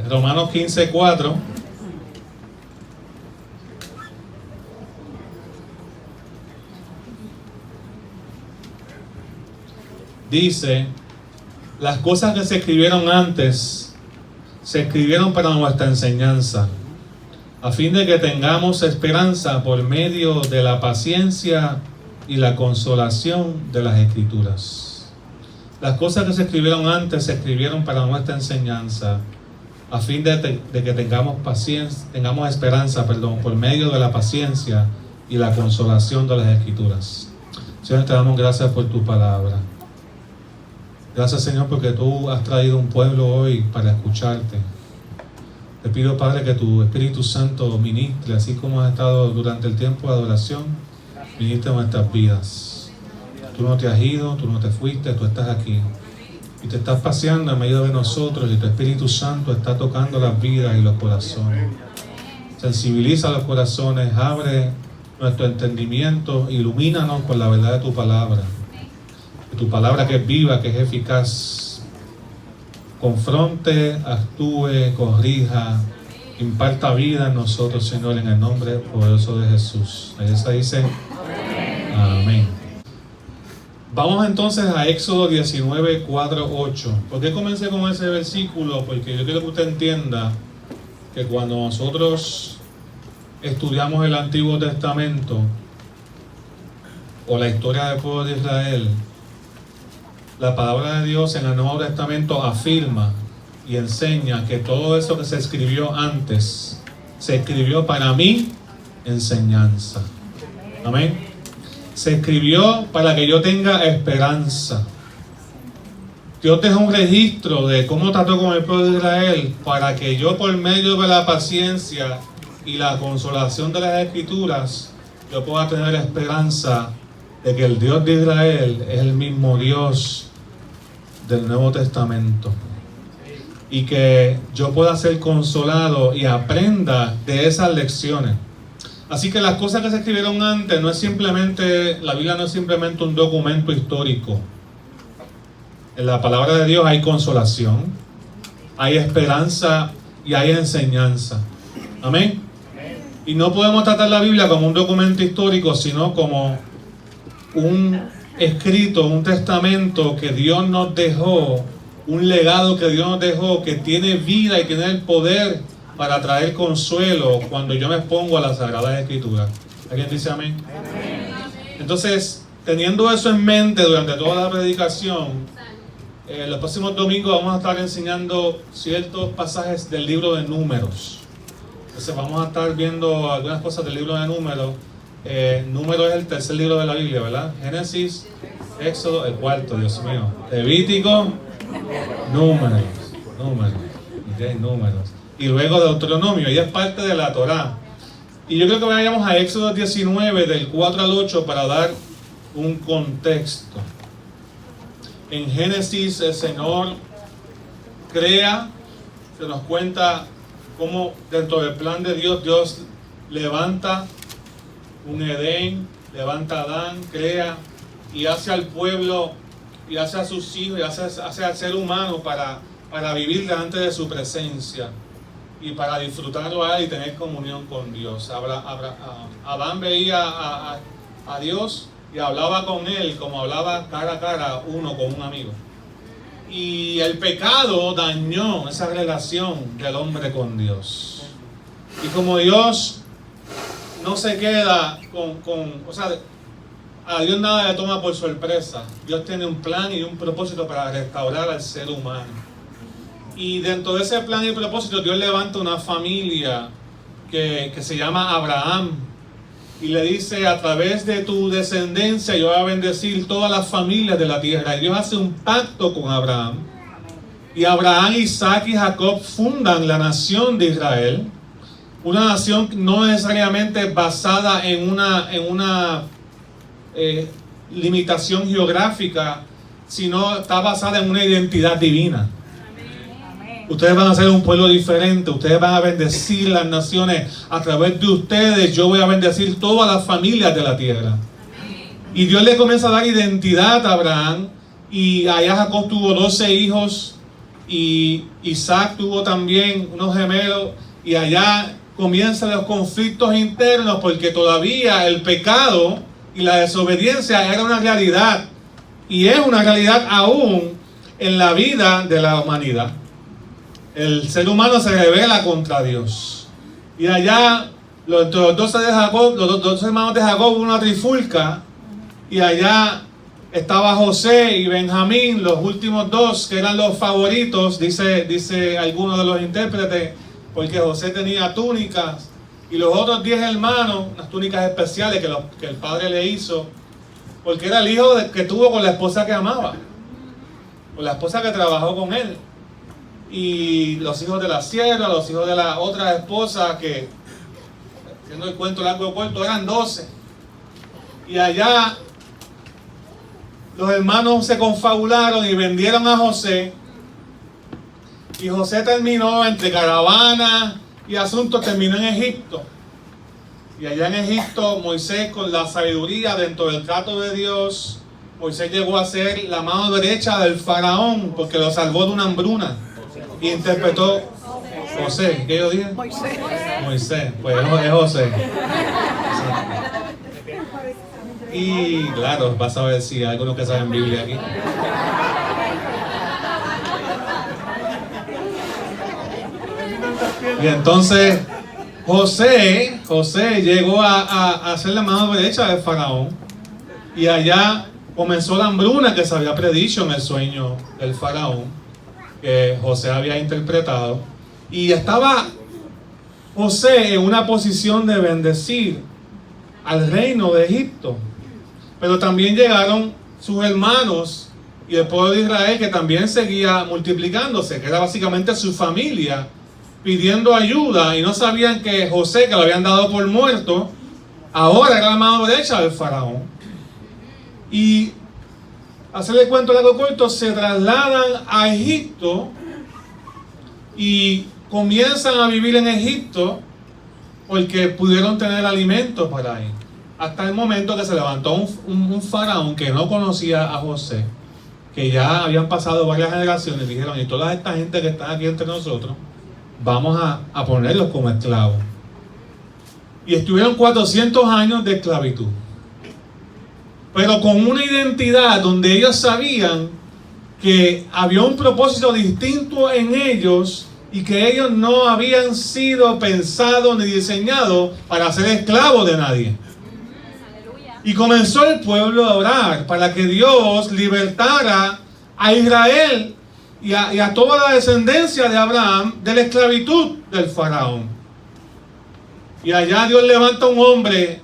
Romanos 15:4. Dice: las cosas que se escribieron antes se escribieron para nuestra enseñanza, a fin de que tengamos esperanza por medio de la paciencia y la consolación de las Escrituras. Las cosas que se escribieron antes se escribieron para nuestra enseñanza, a fin de que tengamos esperanza, por medio de la paciencia y la consolación de las Escrituras. Señor, te damos gracias por tu palabra. Gracias, Señor, porque tú has traído un pueblo hoy para escucharte. Te pido, Padre, que tu Espíritu Santo ministre, así como has estado durante el tiempo de adoración, ministre nuestras vidas. Tú no te has ido, tú no te fuiste, tú estás aquí. Y te estás paseando en medio de nosotros, y tu Espíritu Santo está tocando las vidas y los corazones. Sensibiliza los corazones, abre nuestro entendimiento, ilumínanos con la verdad de tu palabra. Tu palabra que es viva, que es eficaz, confronte, actúe, corrija, imparta vida en nosotros, Señor, en el nombre poderoso de Jesús. Ahí se dice amén. Vamos entonces a Éxodo 19, 4, 8. ¿Por qué comencé con ese versículo? Porque yo quiero que usted entienda que cuando nosotros estudiamos el Antiguo Testamento o la historia del pueblo de Israel, la palabra de Dios en el Nuevo Testamento afirma y enseña que todo eso que se escribió antes se escribió para mi enseñanza. Amén. Se escribió para que yo tenga esperanza. Dios deja un registro de cómo trató con el pueblo de Israel para que yo, por medio de la paciencia y la consolación de las Escrituras, yo pueda tener esperanza de que el Dios de Israel es el mismo Dios del Nuevo Testamento, y que yo pueda ser consolado y aprenda de esas lecciones. Así que las cosas que se escribieron antes no es simplemente, la Biblia no es simplemente un documento histórico. En la palabra de Dios hay consolación, hay esperanza y hay enseñanza. Amén. Y no podemos tratar la Biblia como un documento histórico, sino como un escrito, un testamento que Dios nos dejó, un legado que Dios nos dejó, que tiene vida y tiene el poder para traer consuelo cuando yo me expongo a las Sagradas Escrituras. ¿Alguien dice amén? Entonces, teniendo eso en mente durante toda la predicación, los próximos domingos vamos a estar enseñando ciertos pasajes del libro de Números. Entonces vamos a estar viendo algunas cosas del libro de Números. Número es el tercer libro de la Biblia, ¿verdad? Génesis, Éxodo, el cuarto, Dios mío. Levítico, Números. Y luego Deuteronomio, y es parte de la Torá. Y yo creo que vayamos a Éxodo 19, del 4 al 8, para dar un contexto. En Génesis, el Señor crea, se nos cuenta cómo dentro del plan de Dios, Dios levanta un Edén, levanta a Adán, crea y hace al pueblo y hace a sus hijos y hace al ser humano para vivir delante de su presencia y para disfrutarlo a él y tener comunión con Dios. Adán veía a Dios y hablaba con él como hablaba cara a cara uno con un amigo. Y el pecado dañó esa relación del hombre con Dios. Y como Dios no se queda o sea, a Dios nada le toma por sorpresa. Dios tiene un plan y un propósito para restaurar al ser humano. Y dentro de ese plan y propósito, Dios levanta una familia que se llama Abraham. Y le dice: a través de tu descendencia yo voy a bendecir todas las familias de la tierra. Y Dios hace un pacto con Abraham. Y Abraham, Isaac y Jacob fundan la nación de Israel. Una nación no necesariamente basada en una limitación geográfica, sino está basada en una identidad divina. Ustedes van a ser un pueblo diferente, ustedes van a bendecir las naciones. A través de ustedes yo voy a bendecir todas las familias de la tierra. Y Dios le comienza a dar identidad a Abraham. Y allá Jacob tuvo 12 hijos. y Isaac tuvo también unos gemelos, y allá comienzan los conflictos internos porque todavía el pecado y la desobediencia era una realidad, y es una realidad aún en la vida de la humanidad. El ser humano se rebela contra Dios, y allá los dos hermanos de Jacob, hubo una trifulca, y allá estaba José y Benjamín, los últimos dos que eran los favoritos, dice alguno de los intérpretes, porque José tenía túnicas, y los otros 10 hermanos, unas túnicas especiales que el padre le hizo, porque era el hijo que tuvo con la esposa que amaba, con la esposa que trabajó con él. Y los hijos de la sierva, los hijos de la otra esposa, que, haciendo el cuento largo o corto, eran 12. Y allá los hermanos se confabularon y vendieron a José. Y José terminó entre caravana y asuntos, terminó en Egipto. Y allá en Egipto, Moisés, con la sabiduría dentro del trato de Dios, Moisés llegó a ser la mano derecha del faraón, porque lo salvó de una hambruna. Y interpretó José. ¿Qué yo dije? Moisés. Pues es José. Y claro, vas a ver si hay algunos que saben Biblia aquí. Y entonces José llegó a ser la mano derecha del faraón, y allá comenzó la hambruna que se había predicho en el sueño del faraón, que José había interpretado, y estaba José en una posición de bendecir al reino de Egipto. Pero también llegaron sus hermanos y el pueblo de Israel, que también seguía multiplicándose, que era básicamente su familia, pidiendo ayuda, y no sabían que José, que lo habían dado por muerto, ahora era la mano derecha del faraón. Y hacerle cuento largo corto, se trasladan a Egipto y comienzan a vivir en Egipto porque pudieron tener alimento para ir. Hasta el momento que se levantó un faraón que no conocía a José, que ya habían pasado varias generaciones, y dijeron: y toda esta gente que está aquí entre nosotros, vamos a ponerlos como esclavos. Y estuvieron 400 años de esclavitud, pero con una identidad donde ellos sabían que había un propósito distinto en ellos, y que ellos no habían sido pensados ni diseñados para ser esclavos de nadie. Y comenzó el pueblo a orar para que Dios libertara a Israel y a toda la descendencia de Abraham de la esclavitud del faraón. Y allá Dios levanta un hombre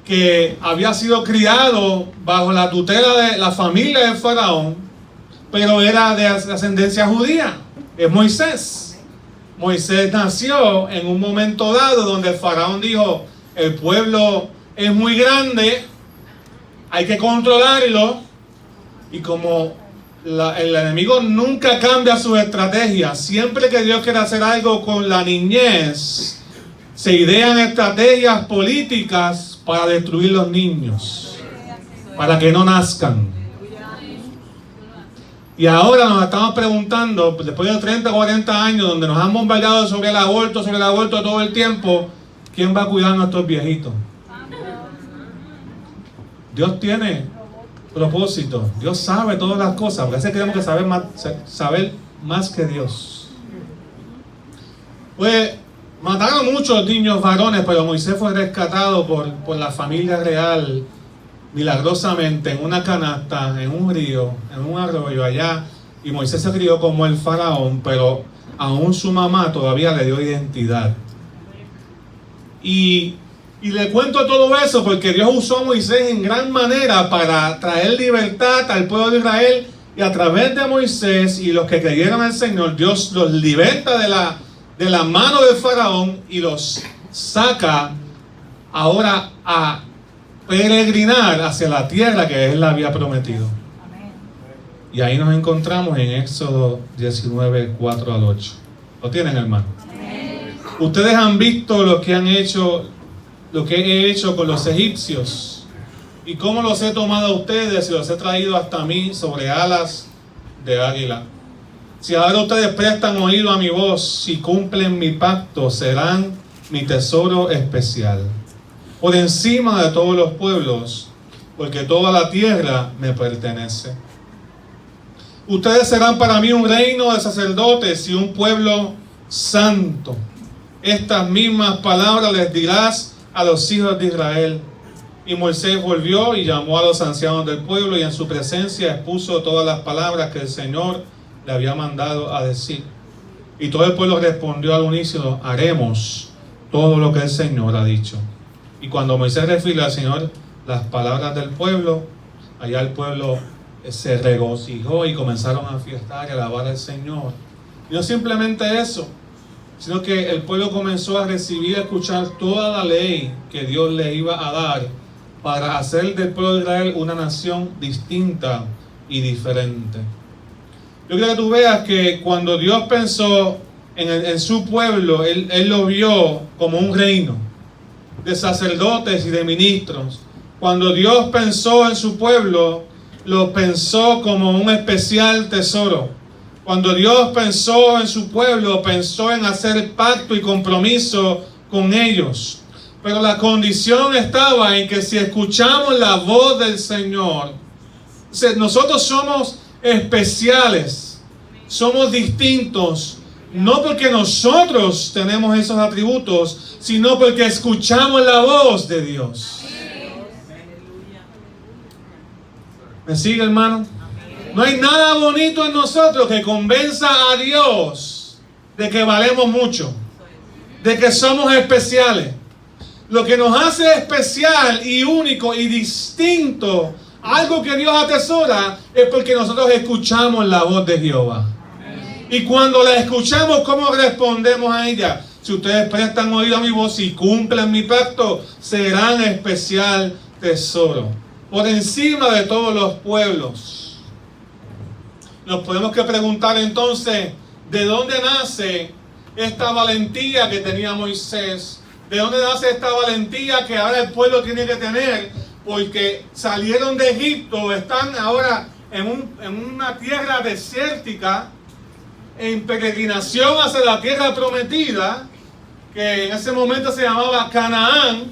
que había sido criado bajo la tutela de la familia del faraón, pero era de ascendencia judía. Es Moisés. Moisés nació en un momento dado donde el faraón dijo: el pueblo es muy grande, hay que controlarlo. Y como el enemigo nunca cambia sus estrategias, siempre que Dios quiere hacer algo con la niñez, se idean estrategias políticas para destruir los niños, para que no nazcan. Y ahora nos estamos preguntando, después de 30 o 40 años donde nos han bombardeado sobre el aborto todo el tiempo, ¿quién va a cuidar a nuestros viejitos? Dios tiene propósito, Dios sabe todas las cosas, porque a veces creemos que saber más que Dios. Pues mataron muchos niños varones, pero Moisés fue rescatado por la familia real milagrosamente en una canasta, en un río, en un arroyo allá. Y Moisés se crió como el faraón, pero aún su mamá todavía le dio identidad. Y le cuento todo eso porque Dios usó a Moisés en gran manera para traer libertad al pueblo de Israel, y a través de Moisés y los que creyeron al Señor, Dios los liberta de la mano del faraón y los saca ahora a peregrinar hacia la tierra que Él había prometido. Y ahí nos encontramos en Éxodo 19, 4 al 8. ¿Lo tienen, hermano? Ustedes han visto lo que he hecho con los egipcios, y cómo los he tomado a ustedes y los he traído hasta mí sobre alas de águila. Si ahora ustedes prestan oído a mi voz, si cumplen mi pacto, serán mi tesoro especial, por encima de todos los pueblos, porque toda la tierra me pertenece. Ustedes serán para mí un reino de sacerdotes y un pueblo santo. Estas mismas palabras les dirás a los hijos de Israel. Y Moisés volvió y llamó a los ancianos del pueblo y en su presencia expuso todas las palabras que el Señor le había mandado a decir. Y todo el pueblo respondió al unísono: haremos todo lo que el Señor ha dicho. Y cuando Moisés refirió al Señor las palabras del pueblo, allá el pueblo se regocijó y comenzaron a fiestar y a alabar al Señor. Y no simplemente eso, sino que el pueblo comenzó a recibir y a escuchar toda la ley que Dios le iba a dar para hacer del pueblo de Israel una nación distinta y diferente. Yo quiero que tú veas que cuando Dios pensó en su pueblo, Él lo vio como un reino de sacerdotes y de ministros. Cuando Dios pensó en su pueblo, lo pensó como un especial tesoro. Cuando Dios pensó en su pueblo, pensó en hacer pacto y compromiso con ellos. Pero la condición estaba en que si escuchamos la voz del Señor, nosotros somos especiales, somos distintos, no porque nosotros tenemos esos atributos, sino porque escuchamos la voz de Dios. ¿Me sigue, hermano? No hay nada bonito en nosotros que convenza a Dios de que valemos mucho, de que somos especiales. Lo que nos hace especial y único y distinto, algo que Dios atesora, es porque nosotros escuchamos la voz de Jehová. Y cuando la escuchamos, ¿cómo respondemos a ella? Si ustedes prestan oído a mi voz y cumplen mi pacto, serán especial tesoro, por encima de todos los pueblos. Nos podemos que preguntar entonces, ¿de dónde nace esta valentía que tenía Moisés? ¿De dónde nace esta valentía que ahora el pueblo tiene que tener? Porque salieron de Egipto, están ahora en una tierra desértica, en peregrinación hacia la tierra prometida, que en ese momento se llamaba Canaán,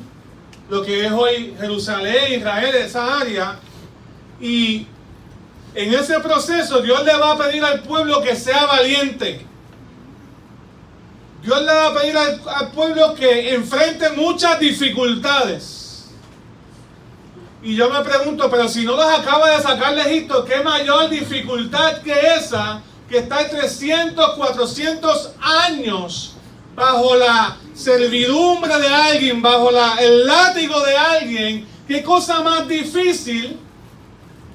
lo que es hoy Jerusalén, Israel, esa área. Y en ese proceso Dios le va a pedir al pueblo que sea valiente. Dios le va a pedir al pueblo que enfrente muchas dificultades. Y yo me pregunto, pero si no los acaba de sacar de Egipto, ¿qué mayor dificultad que esa? Que está 300, 400 años bajo la servidumbre de alguien, bajo el látigo de alguien. ¿Qué cosa más difícil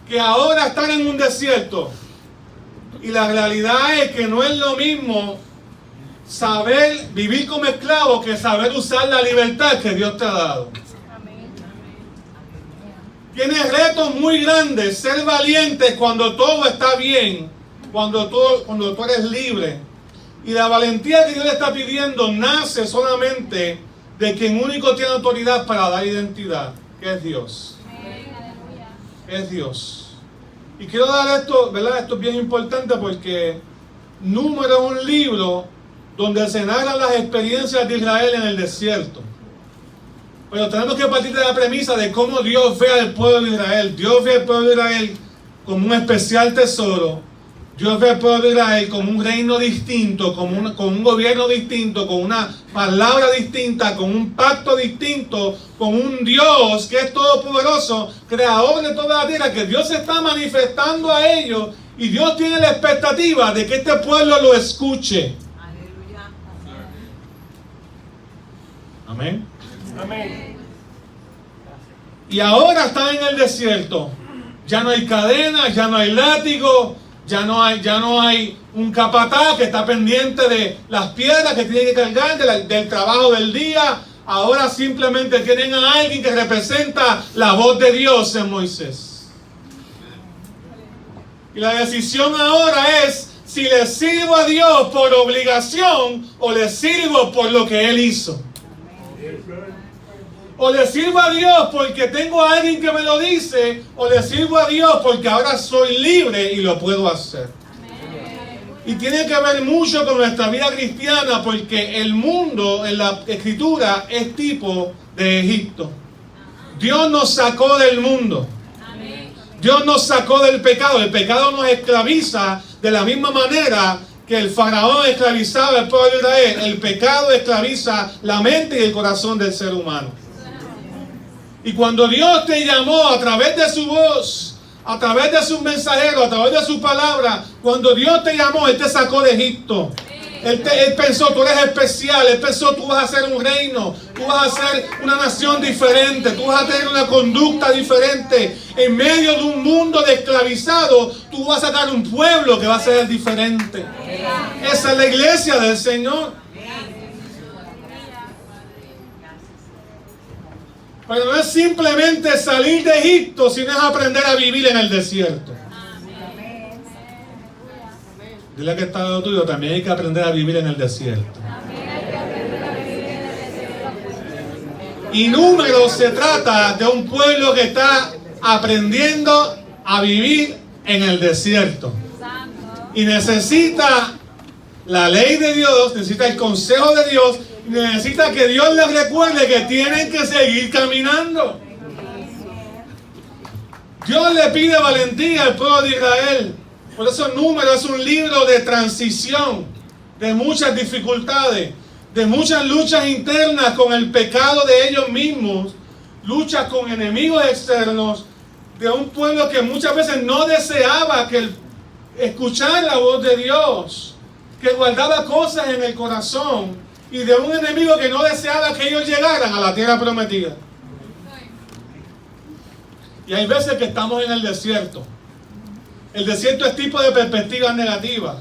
que ahora estar en un desierto? Y la realidad es que no es lo mismo saber vivir como esclavo que saber usar la libertad que Dios te ha dado. Tienes retos muy grandes, ser valiente cuando todo está bien, cuando tú eres libre. Y la valentía que Dios le está pidiendo nace solamente de quien único tiene autoridad para dar identidad, que es Dios. Es Dios. Y quiero dar esto, ¿verdad? Esto es bien importante porque Números es un libro donde se narran las experiencias de Israel en el desierto. Pero tenemos que partir de la premisa de cómo Dios ve al pueblo de Israel. Dios ve al pueblo de Israel como un especial tesoro. Dios ve al pueblo de Israel como un reino distinto, con un gobierno distinto, con una palabra distinta, con un pacto distinto, con un Dios que es todopoderoso, creador de toda la tierra, que Dios se está manifestando a ellos y Dios tiene la expectativa de que este pueblo lo escuche. Amén. Amén. Y ahora están en el desierto. Ya no hay cadenas, ya no hay látigo, ya no hay un capataz que está pendiente de las piedras que tiene que cargar, del trabajo del día. Ahora simplemente tienen a alguien que representa la voz de Dios en Moisés. Y la decisión ahora es si le sirvo a Dios por obligación o le sirvo por lo que Él hizo. O le sirvo a Dios porque tengo a alguien que me lo dice, o le sirvo a Dios porque ahora soy libre y lo puedo hacer. Y tiene que ver mucho con nuestra vida cristiana, porque el mundo en la Escritura es tipo de Egipto. Dios nos sacó del mundo. Dios nos sacó del pecado. El pecado nos esclaviza de la misma manera que el faraón esclavizaba al pueblo de Israel. El pecado esclaviza la mente y el corazón del ser humano. Y cuando Dios te llamó a través de su voz, a través de sus mensajeros, a través de su palabra, cuando Dios te llamó, Él te sacó de Egipto. Él pensó, tú eres especial. Él pensó, tú vas a ser un reino, tú vas a ser una nación diferente, tú vas a tener una conducta diferente. En medio de un mundo de esclavizado, tú vas a sacar un pueblo que va a ser diferente. Esa es la iglesia del Señor. Pero no es simplemente salir de Egipto, sino es aprender a vivir en el desierto. Dile que está al lado tuyo, también hay que aprender a vivir en el desierto. Y Números se trata de un pueblo que está aprendiendo a vivir en el desierto. Y necesita la ley de Dios, necesita el consejo de Dios, necesita que Dios les recuerde que tienen que seguir caminando. Dios le pide valentía al pueblo de Israel. Por eso Números es un libro de transición, de muchas dificultades, de muchas luchas internas con el pecado de ellos mismos, luchas con enemigos externos, de un pueblo que muchas veces no deseaba escuchar la voz de Dios, que guardaba cosas en el corazón, y de un enemigo que no deseaba que ellos llegaran a la tierra prometida. Y hay veces que estamos en el desierto. El desierto es tipo de perspectivas negativas.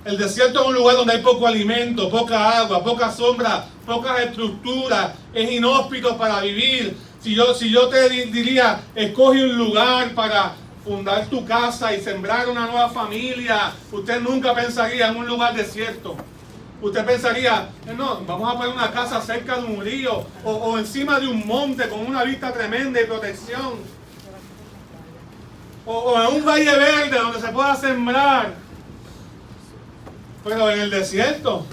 El desierto es un lugar donde hay poco alimento, poca agua, poca sombra, pocas estructuras. Es inhóspito para vivir. Si yo te diría, escoge un lugar para fundar tu casa y sembrar una nueva familia, usted nunca pensaría en un lugar desierto. Usted pensaría, no, vamos a poner una casa cerca de un río o encima de un monte con una vista tremenda y protección. O en un valle verde donde se pueda sembrar. Pero en el desierto,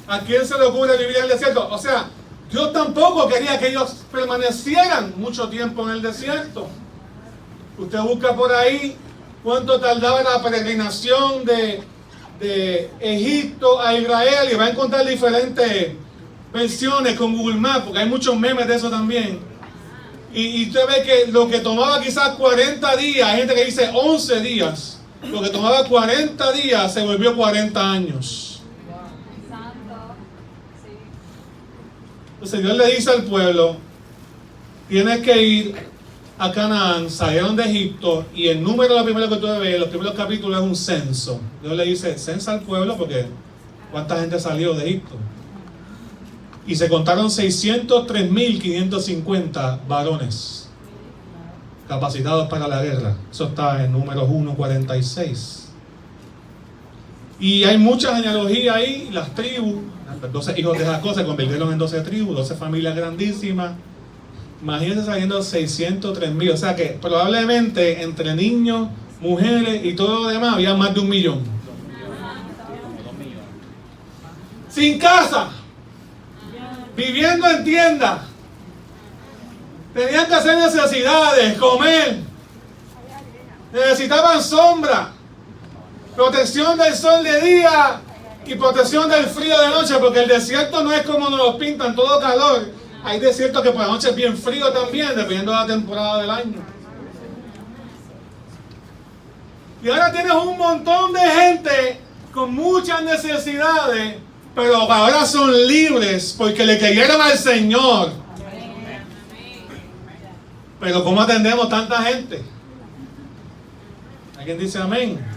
¿a quién se le ocurre vivir en el desierto? O sea, Dios tampoco quería que ellos permanecieran mucho tiempo en el desierto. Usted busca por ahí cuánto tardaba la peregrinación de Egipto a Israel y va a encontrar diferentes versiones con Google Maps, porque hay muchos memes de eso también. Y usted ve que lo que tomaba quizás 40 días, hay gente que dice 11 días, lo que tomaba 40 días se volvió 40 años. Entonces Dios le dice al pueblo, tienes que ir a Canaán, salieron de Egipto, y el número, lo primero que tú ves, los primeros capítulos es un censo. Dios le dice, censa al pueblo, porque ¿cuánta gente salió de Egipto? Y se contaron 603.550 varones capacitados para la guerra. Eso está en Números 1:46. Y hay mucha genealogía ahí, las tribus, 12 hijos de Jacob se convirtieron en 12 tribus, 12 familias grandísimas. Imagínense saliendo 603.000, o sea que probablemente entre niños, mujeres y todo lo demás había más de 1 millón. Sin casa, viviendo en tiendas, tenían que hacer necesidades, comer, necesitaban sombra, protección del sol de día y protección del frío de noche, porque el desierto no es como nos lo pintan, todo calor. Hay desiertos que por la noche es bien frío también, dependiendo de la temporada del año. Y ahora tienes un montón de gente con muchas necesidades, pero ahora son libres porque le creyeron al Señor. Pero ¿cómo atendemos tanta gente? ¿Alguien dice amén?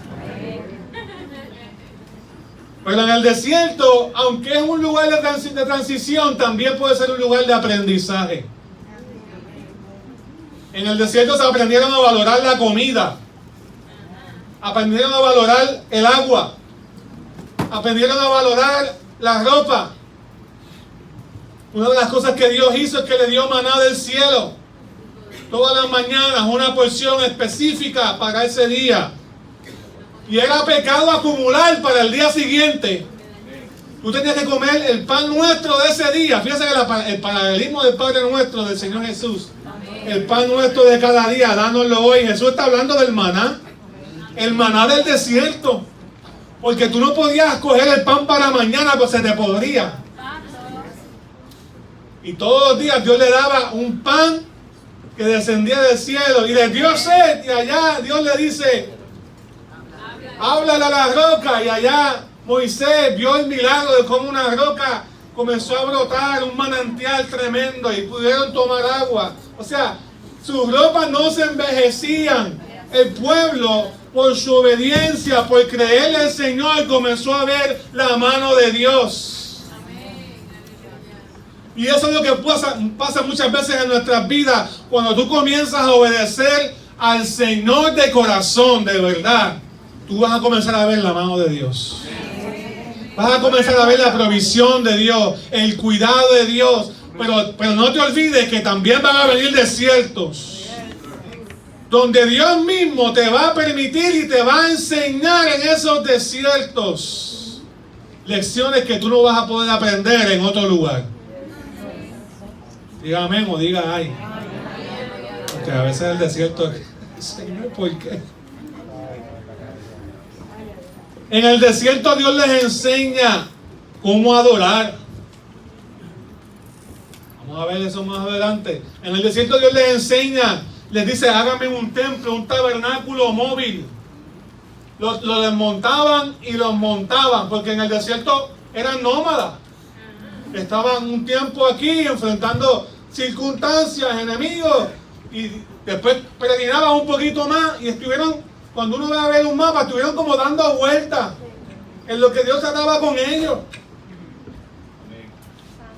Pero en el desierto, aunque es un lugar de transición, también puede ser un lugar de aprendizaje. En el desierto se aprendieron a valorar la comida, aprendieron a valorar el agua, aprendieron a valorar la ropa. Una de las cosas que Dios hizo es que le dio maná del cielo. Todas las mañanas una porción específica para ese día. Y era pecado acumular para el día siguiente. Tú tenías que comer el pan nuestro de ese día. Fíjense que el paralelismo del Padre nuestro, del Señor Jesús. El pan nuestro de cada día, dánoslo hoy. Jesús está hablando del maná. El maná del desierto. Porque tú no podías coger el pan para mañana, pues se te podría. Y todos los días Dios le daba un pan que descendía del cielo. Y le dio sed. Y allá Dios le dice, háblale a la roca. Y allá Moisés vio el milagro de cómo una roca comenzó a brotar, un manantial tremendo, y pudieron tomar agua. O sea, sus ropas no se envejecían. El pueblo, por su obediencia, por creerle al Señor, comenzó a ver la mano de Dios. Y eso es lo que pasa muchas veces en nuestras vidas. Cuando tú comienzas a obedecer al Señor de corazón, de verdad, tú vas a comenzar a ver la mano de Dios. Vas a comenzar a ver la provisión de Dios, el cuidado de Dios. Pero no te olvides que también van a venir desiertos, donde Dios mismo te va a permitir y te va a enseñar en esos desiertos lecciones que tú no vas a poder aprender en otro lugar. Diga amén o diga ay. Porque a veces el desierto, Señor, ¿por qué? En el desierto Dios les enseña cómo adorar. Vamos a ver eso más adelante. En el desierto Dios les enseña, les dice, háganme un templo, un tabernáculo móvil. Lo desmontaban y los montaban, porque en el desierto eran nómadas. Estaban un tiempo aquí enfrentando circunstancias, enemigos, y después peregrinaban un poquito más y estuvieron, cuando uno va a ver un mapa, estuvieron como dando vueltas en lo que Dios trataba con ellos.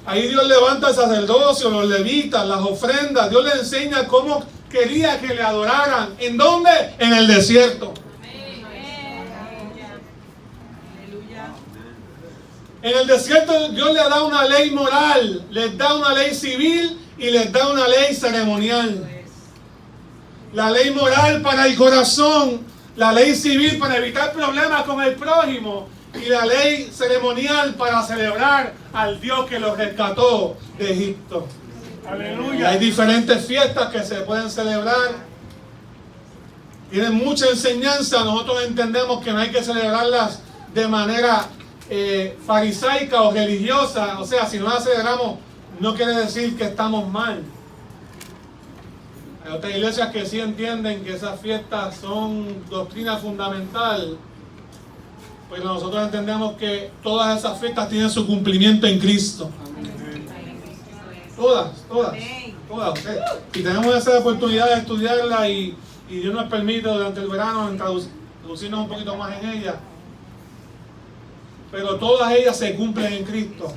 Ahí Dios levanta el sacerdocio, los levitas, las ofrendas. Dios les enseña cómo quería que le adoraran. ¿En dónde? En el desierto. En el desierto Dios les da una ley moral, les da una ley civil y les da una ley ceremonial. La ley moral para el corazón, la ley civil para evitar problemas con el prójimo y la ley ceremonial para celebrar al Dios que los rescató de Egipto. Aleluya. Hay diferentes fiestas que se pueden celebrar. Tienen mucha enseñanza. Nosotros entendemos que no hay que celebrarlas de manera farisaica o religiosa. O sea, si no las celebramos, no quiere decir que estamos mal. Hay otras iglesias que sí entienden que esas fiestas son doctrina fundamental, pero nosotros entendemos que todas esas fiestas tienen su cumplimiento en Cristo. Todas. Si tenemos esa oportunidad de estudiarla y Dios nos permite durante el verano traducirnos un poquito más en ella, pero todas ellas se cumplen en Cristo.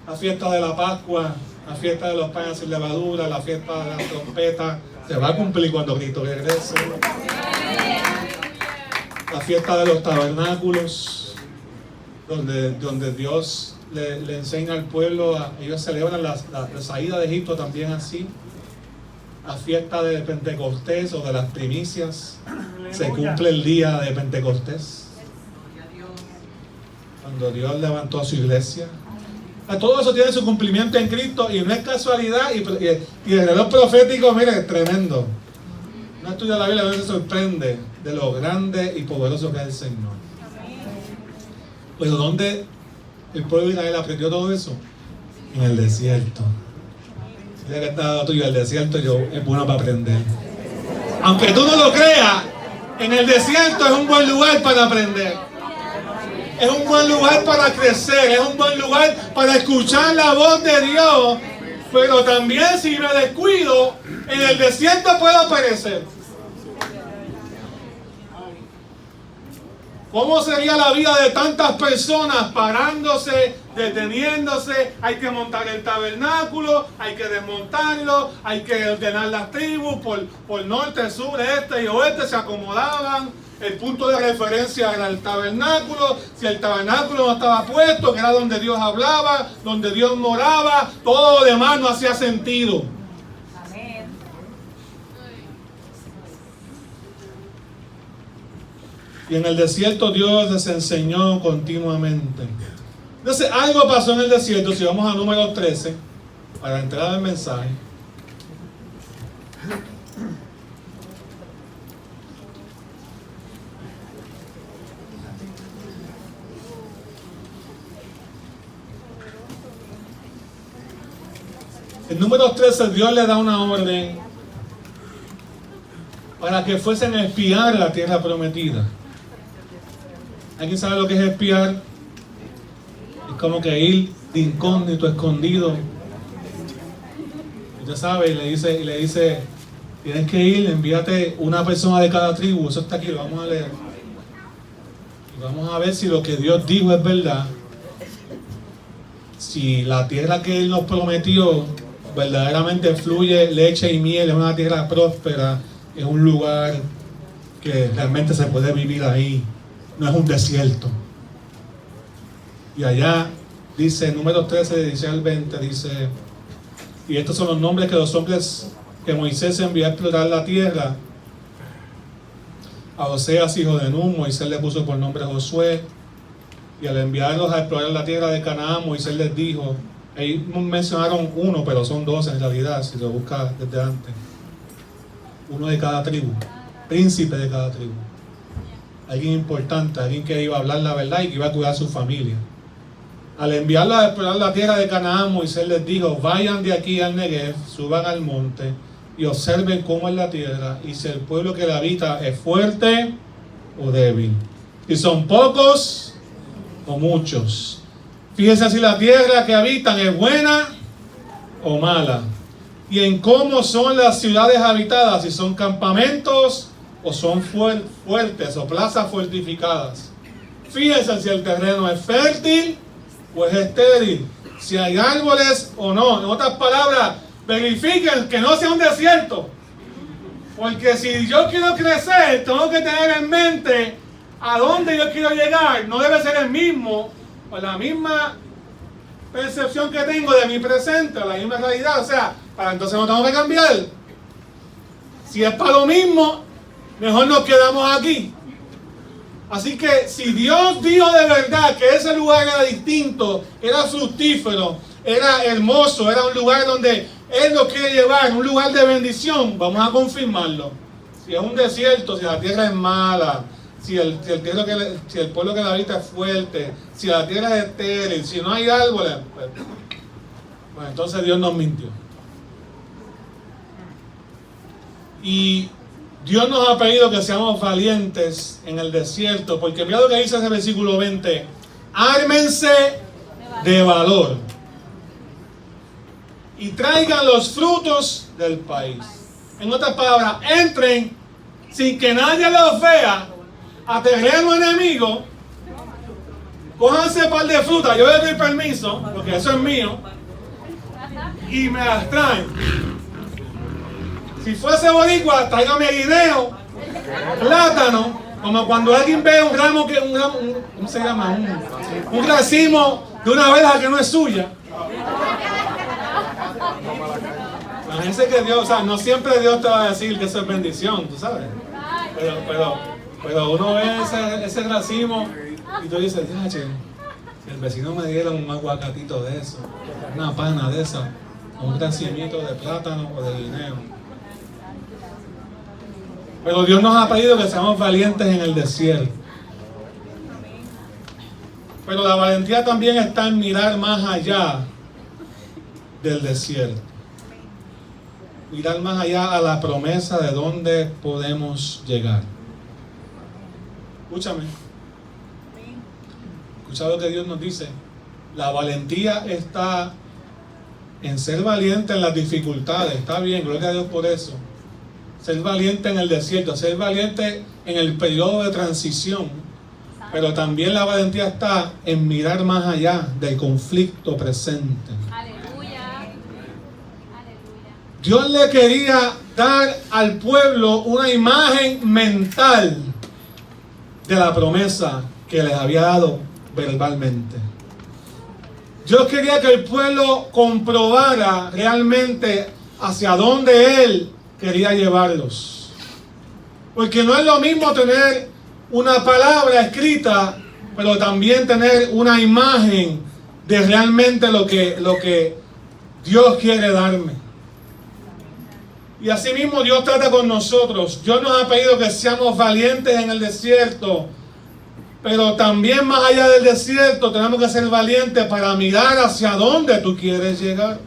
La fiesta de la Pascua, la fiesta de los panes sin levadura, la fiesta de las trompetas, se va a cumplir cuando Cristo regrese. La fiesta de los tabernáculos, donde Dios le enseña al pueblo, ellos celebran la salida de Egipto también así. La fiesta de Pentecostés o de las primicias, se cumple el día de Pentecostés, cuando Dios levantó a su iglesia. Todo eso tiene su cumplimiento en Cristo y no es casualidad. Y el reloj profético, mire, es tremendo. No estudia la Biblia, no se sorprende de lo grande y poderoso que es el Señor. Pero ¿dónde el pueblo de Israel aprendió todo eso? En el desierto. Ya que está tuyo, el desierto es bueno para aprender. Aunque tú no lo creas, en el desierto es un buen lugar para aprender. Es un buen lugar para crecer, es un buen lugar para escuchar la voz de Dios. Pero también si me descuido, en el desierto puedo perecer. ¿Cómo sería la vida de tantas personas parándose, deteniéndose? Hay que montar el tabernáculo, hay que desmontarlo, hay que ordenar las tribus por norte, sur, este y oeste, se acomodaban. El punto de referencia era el tabernáculo. Si el tabernáculo no estaba puesto, que era donde Dios hablaba, donde Dios moraba, todo lo demás no hacía sentido. Amén. Y en el desierto Dios les enseñó continuamente. Entonces algo pasó en el desierto. Si vamos a número 13, para entrar al mensaje. En número 13 Dios le da una orden para que fuesen a espiar la tierra prometida. ¿Alguien sabe lo que es espiar? Es como que ir de incógnito, escondido. Usted sabe, y le dice, tienes que ir, envíate una persona de cada tribu. Eso está aquí, lo vamos a leer. Y vamos a ver si lo que Dios dijo es verdad. Si la tierra que Él nos prometió verdaderamente fluye leche y miel, es una tierra próspera, es un lugar que realmente se puede vivir ahí, no es un desierto. Y allá dice, número 13, dice al 20, dice, y estos son los nombres que los hombres que Moisés envió a explorar la tierra. A Oseas, hijo de Nun, Moisés le puso por nombre Josué, y al enviarlos a explorar la tierra de Canaán, Moisés les dijo, ahí mencionaron uno, pero son dos en realidad, si lo buscas desde antes. Uno de cada tribu, príncipe de cada tribu. Alguien importante, alguien que iba a hablar la verdad y que iba a cuidar a su familia. Al enviarla a explorar la tierra de Canaán, Moisés les dijo, vayan de aquí al Negev, suban al monte y observen cómo es la tierra y si el pueblo que la habita es fuerte o débil. Si son pocos o muchos. Fíjense si la tierra que habitan es buena o mala. Y en cómo son las ciudades habitadas, si son campamentos o son fuertes o plazas fortificadas. Fíjense si el terreno es fértil o es estéril, si hay árboles o no. En otras palabras, verifiquen que no sea un desierto. Porque si yo quiero crecer, tengo que tener en mente a dónde yo quiero llegar. No debe ser el mismo o la misma percepción que tengo de mi presente, la misma realidad. O sea, para entonces no tengo que cambiar. Si es para lo mismo, mejor nos quedamos aquí. Así que si Dios dijo de verdad que ese lugar era distinto, era fructífero, era hermoso, era un lugar donde Él nos quiere llevar, un lugar de bendición, vamos a confirmarlo. Si es un desierto, si la tierra es mala, si el pueblo que la habita es fuerte, si la tierra es estéril, si no hay árboles, pues entonces Dios nos mintió. Y Dios nos ha pedido que seamos valientes en el desierto, porque mira lo que dice ese versículo 20, ármense de valor y traigan los frutos del país. En otras palabras, entren sin que nadie los vea a terreno enemigo, cójanse un par de frutas, yo les doy permiso, porque eso es mío, y me las traen. Si fuese boricua, tráigame guineo, plátano, como cuando alguien ve un ramo, ¿cómo se llama? Un racimo de una abeja que no es suya. Imagínense que Dios, o sea, no siempre Dios te va a decir que eso es bendición, tú sabes. Pero uno ve ese racimo y tú dices, ya, che, si el vecino me diera un aguacatito de eso, una pana de esa, un racimito de plátano o de guineo. Pero Dios nos ha pedido que seamos valientes en el desierto. Pero la valentía también está en mirar más allá del desierto. Mirar más allá a la promesa de dónde podemos llegar. Escúchame. Escucha lo que Dios nos dice. La valentía está en ser valiente en las dificultades. Está bien, gloria a Dios por eso. Ser valiente en el desierto, ser valiente en el periodo de transición. Pero también la valentía está en mirar más allá del conflicto presente. Aleluya. Dios le quería dar al pueblo una imagen mental de la promesa que les había dado verbalmente. Dios quería que el pueblo comprobara realmente hacia dónde Él quería llevarlos. Porque no es lo mismo tener una palabra escrita, pero también tener una imagen de realmente lo que Dios quiere darme. Y así mismo Dios trata con nosotros. Dios nos ha pedido que seamos valientes en el desierto, pero también más allá del desierto tenemos que ser valientes para mirar hacia dónde tú quieres llegar.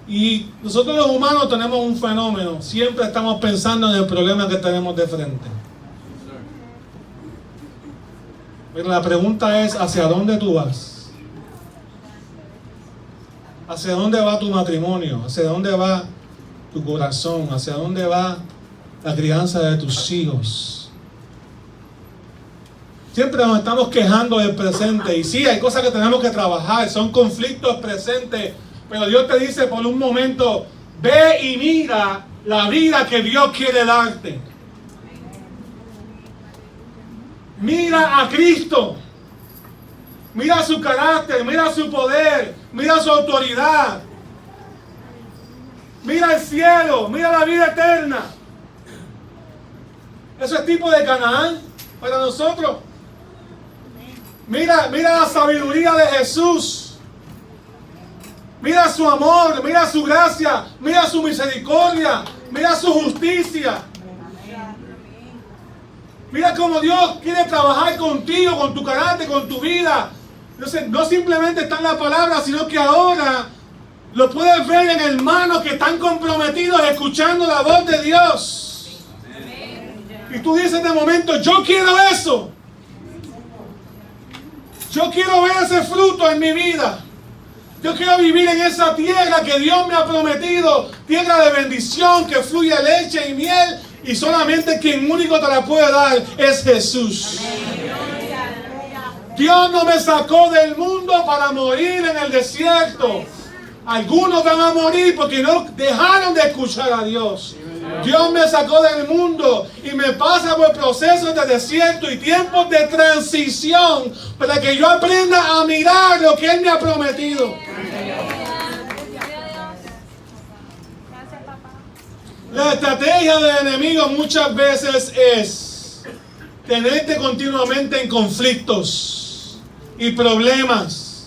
Y nosotros los humanos tenemos un fenómeno, siempre estamos pensando en el problema que tenemos de frente. Pero la pregunta es, ¿hacia dónde tú vas? ¿Hacia dónde va tu matrimonio? ¿Hacia dónde va tu corazón? ¿Hacia dónde va la crianza de tus hijos? Siempre nos estamos quejando del presente. Y sí, hay cosas que tenemos que trabajar, son conflictos presentes. Pero Dios te dice por un momento, ve y mira la vida que Dios quiere darte. Mira a Cristo. Mira su carácter, mira su poder, mira su autoridad. Mira el cielo, mira la vida eterna. Eso es tipo de Canaán para nosotros. Mira la sabiduría de Jesús. Mira su amor, mira su gracia, mira su misericordia, mira su justicia. Mira cómo Dios quiere trabajar contigo, con tu carácter, con tu vida. Entonces, no simplemente está en la palabra, sino que ahora lo puedes ver en hermanos que están comprometidos escuchando la voz de Dios. Y tú dices de momento, yo quiero eso. Yo quiero ver ese fruto en mi vida. Yo quiero vivir en esa tierra que Dios me ha prometido, tierra de bendición, que fluye leche y miel, y solamente quien único te la puede dar es Jesús. Dios no me sacó del mundo para morir en el desierto. Algunos van a morir porque no dejaron de escuchar a Dios. Dios me sacó del mundo y me pasa por procesos de desierto y tiempos de transición para que yo aprenda a mirar lo que Él me ha prometido. La estrategia del enemigo muchas veces es tenerte continuamente en conflictos y problemas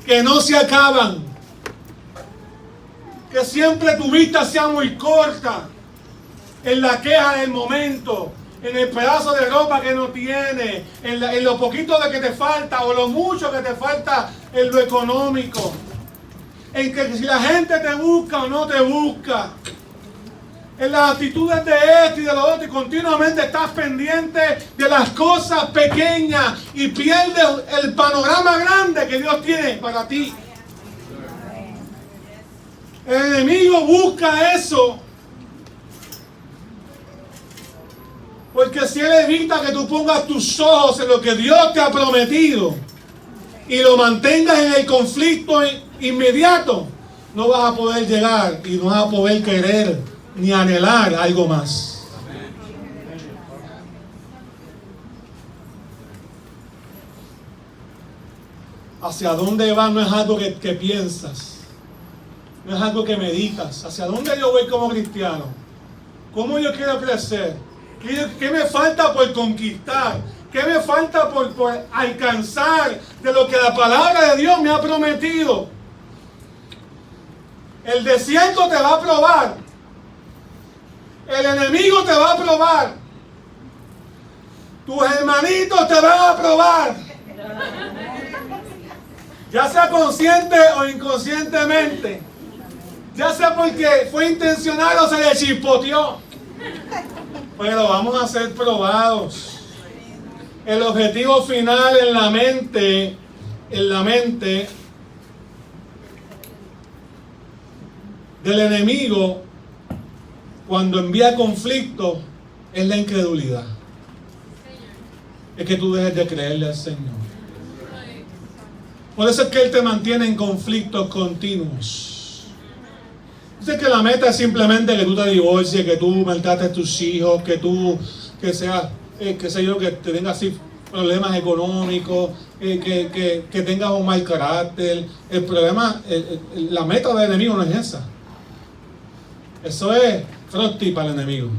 que no se acaban. Que siempre tu vista sea muy corta en la queja del momento, en el pedazo de ropa que no tienes, en lo poquito de que te falta o lo mucho que te falta en lo económico, en que si la gente te busca o no te busca, en las actitudes de esto y de lo otro, y continuamente estás pendiente de las cosas pequeñas y pierdes el panorama grande que Dios tiene para ti. El enemigo busca eso, porque si él evita que tú pongas tus ojos en lo que Dios te ha prometido y lo mantengas en el conflicto inmediato, no vas a poder llegar y no vas a poder querer ni anhelar algo más. Hacia dónde vas no es algo que piensas. No es algo que meditas. ¿Hacia dónde yo voy como cristiano? ¿Cómo yo quiero crecer? ¿Qué me falta por conquistar? ¿Qué me falta por alcanzar de lo que la palabra de Dios me ha prometido? El desierto te va a probar. El enemigo te va a probar. Tus hermanitos te van a probar. Ya sea consciente o inconscientemente. Ya sea porque fue intencional o se le chispoteó. Pero vamos a ser probados. El objetivo final en la mente del enemigo cuando envía conflicto es la incredulidad. Es que tú dejes de creerle al Señor. Por eso es que Él te mantiene en conflictos continuos. Dice que la meta es simplemente que tú te divorcies, que tú maltrates a tus hijos, que te tengas así problemas económicos, que tengas un mal carácter. El problema, la meta del enemigo no es esa. Eso es frosty para el enemigo.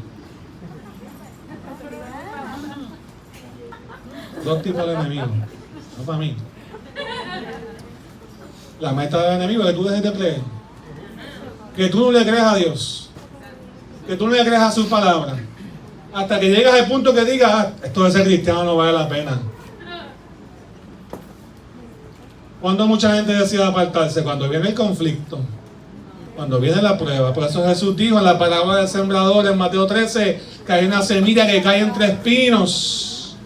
Dos tipos de enemigos. No para mí. La meta del enemigo es que tú dejes de creer. Que tú no le crees a Dios. Que tú no le crees a su palabra. Hasta que llegas al punto que digas, esto de ser cristiano no vale la pena. Cuando mucha gente decide apartarse, cuando viene el conflicto, cuando viene la prueba. Por eso Jesús dijo en la parábola del sembrador en Mateo 13 que hay una semilla que cae entre espinos,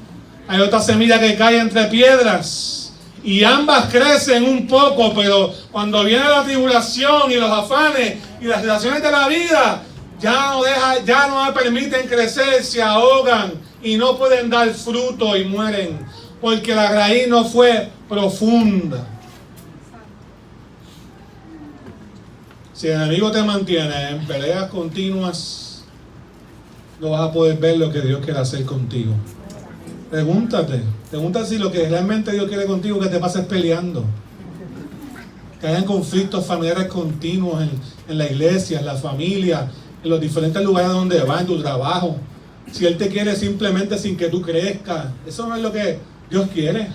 hay otra semilla que cae entre piedras, y ambas crecen un poco, pero cuando viene la tribulación y los afanes y las situaciones de la vida, ya no permiten crecer, se ahogan y no pueden dar fruto y mueren, porque la raíz no fue profunda. Si el enemigo te mantiene en peleas continuas, no vas a poder ver lo que Dios quiere hacer contigo. Pregúntate si lo que realmente Dios quiere contigo que te pases peleando. Que hayan conflictos familiares continuos en la iglesia, en la familia, en los diferentes lugares donde vas, en tu trabajo. Si Él te quiere simplemente sin que tú crezcas, eso no es lo que Dios quiere.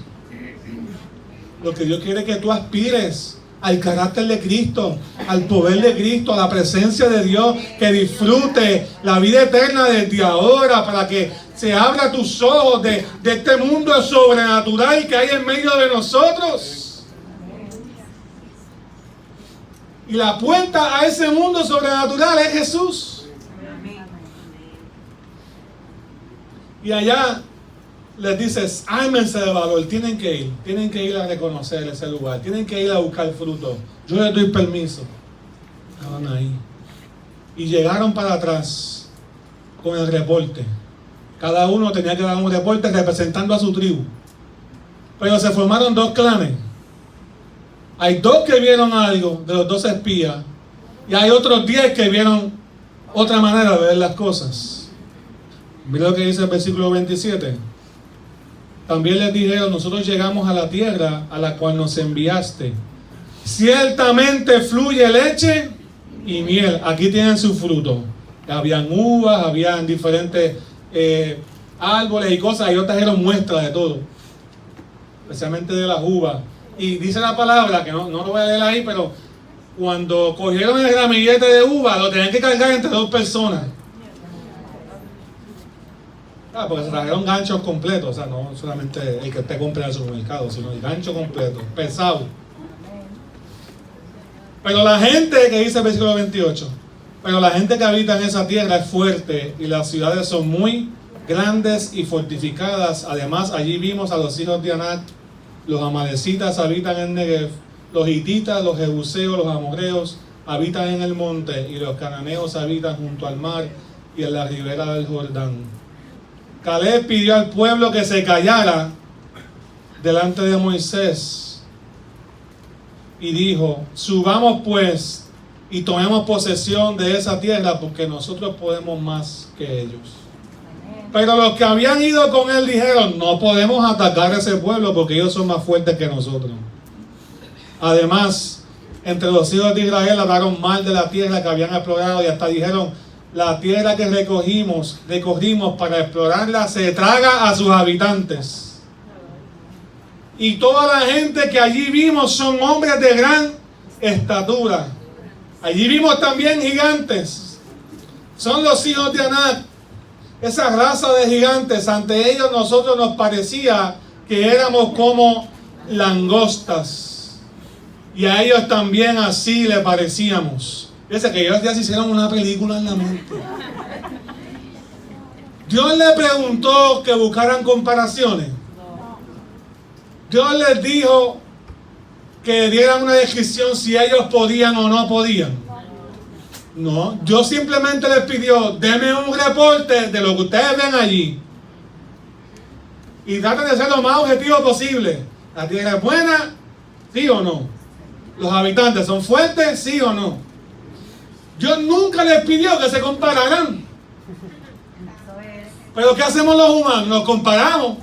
Lo que Dios quiere es que tú aspires al carácter de Cristo, al poder de Cristo, a la presencia de Dios, que disfrute la vida eterna desde ahora, para que se abra tus ojos de este mundo sobrenatural que hay en medio de nosotros. Y la puerta a ese mundo sobrenatural es Jesús. Y allá les dices, ármense de valor, tienen que ir a reconocer ese lugar, tienen que ir a buscar fruto. Yo les doy permiso. Estaban ahí. Y llegaron para atrás con el reporte. Cada uno tenía que dar un reporte representando a su tribu. Pero se formaron dos clanes. Hay dos que vieron algo de los 12 espías, y hay otros 10 que vieron otra manera de ver las cosas. Mira lo que dice el versículo 27. También les dijeron, nosotros llegamos a la tierra a la cual nos enviaste. Ciertamente fluye leche y miel. Aquí tienen su fruto. Habían uvas, habían diferentes árboles y cosas. Ellos trajeron muestras de todo, especialmente de las uvas. Y dice la palabra, que no lo voy a leer ahí, pero cuando cogieron el ramillete de uva, lo tenían que cargar entre dos personas. Porque se trajeron ganchos completos, o sea, no solamente el que te compra en el supermercado, sino el gancho completo, pesado. Pero la gente, que dice el versículo 28, pero la gente que habita en esa tierra es fuerte y las ciudades son muy grandes y fortificadas. Además, allí vimos a los hijos de Anac. Los amalecitas habitan en Negev, los hititas, los jebuseos, los amorreos habitan en el monte, y los cananeos habitan junto al mar y en la ribera del Jordán. Caleb pidió al pueblo que se callara delante de Moisés y dijo, subamos pues y tomemos posesión de esa tierra, porque nosotros podemos más que ellos. Pero los que habían ido con él dijeron, no podemos atacar a ese pueblo porque ellos son más fuertes que nosotros. Además, entre los hijos de Israel hablaron mal de la tierra que habían explorado, y hasta dijeron, la tierra que recorrimos para explorarla se traga a sus habitantes. Y toda la gente que allí vimos son hombres de gran estatura. Allí vimos también gigantes. Son los hijos de Anac. Esa raza de gigantes, ante ellos nosotros nos parecía que éramos como langostas. Y a ellos también así le parecíamos. Fíjense que ellos ya se hicieron una película en la mente. Dios les preguntó que buscaran comparaciones. Dios les dijo que dieran una descripción si ellos podían o no podían. No, Dios simplemente les pidió, denme un reporte de lo que ustedes ven allí. Y traten de ser lo más objetivo posible. ¿La tierra es buena? ¿Sí o no? ¿Los habitantes son fuertes? ¿Sí o no? Dios nunca les pidió que se compararan. Pero ¿qué hacemos los humanos? Nos comparamos.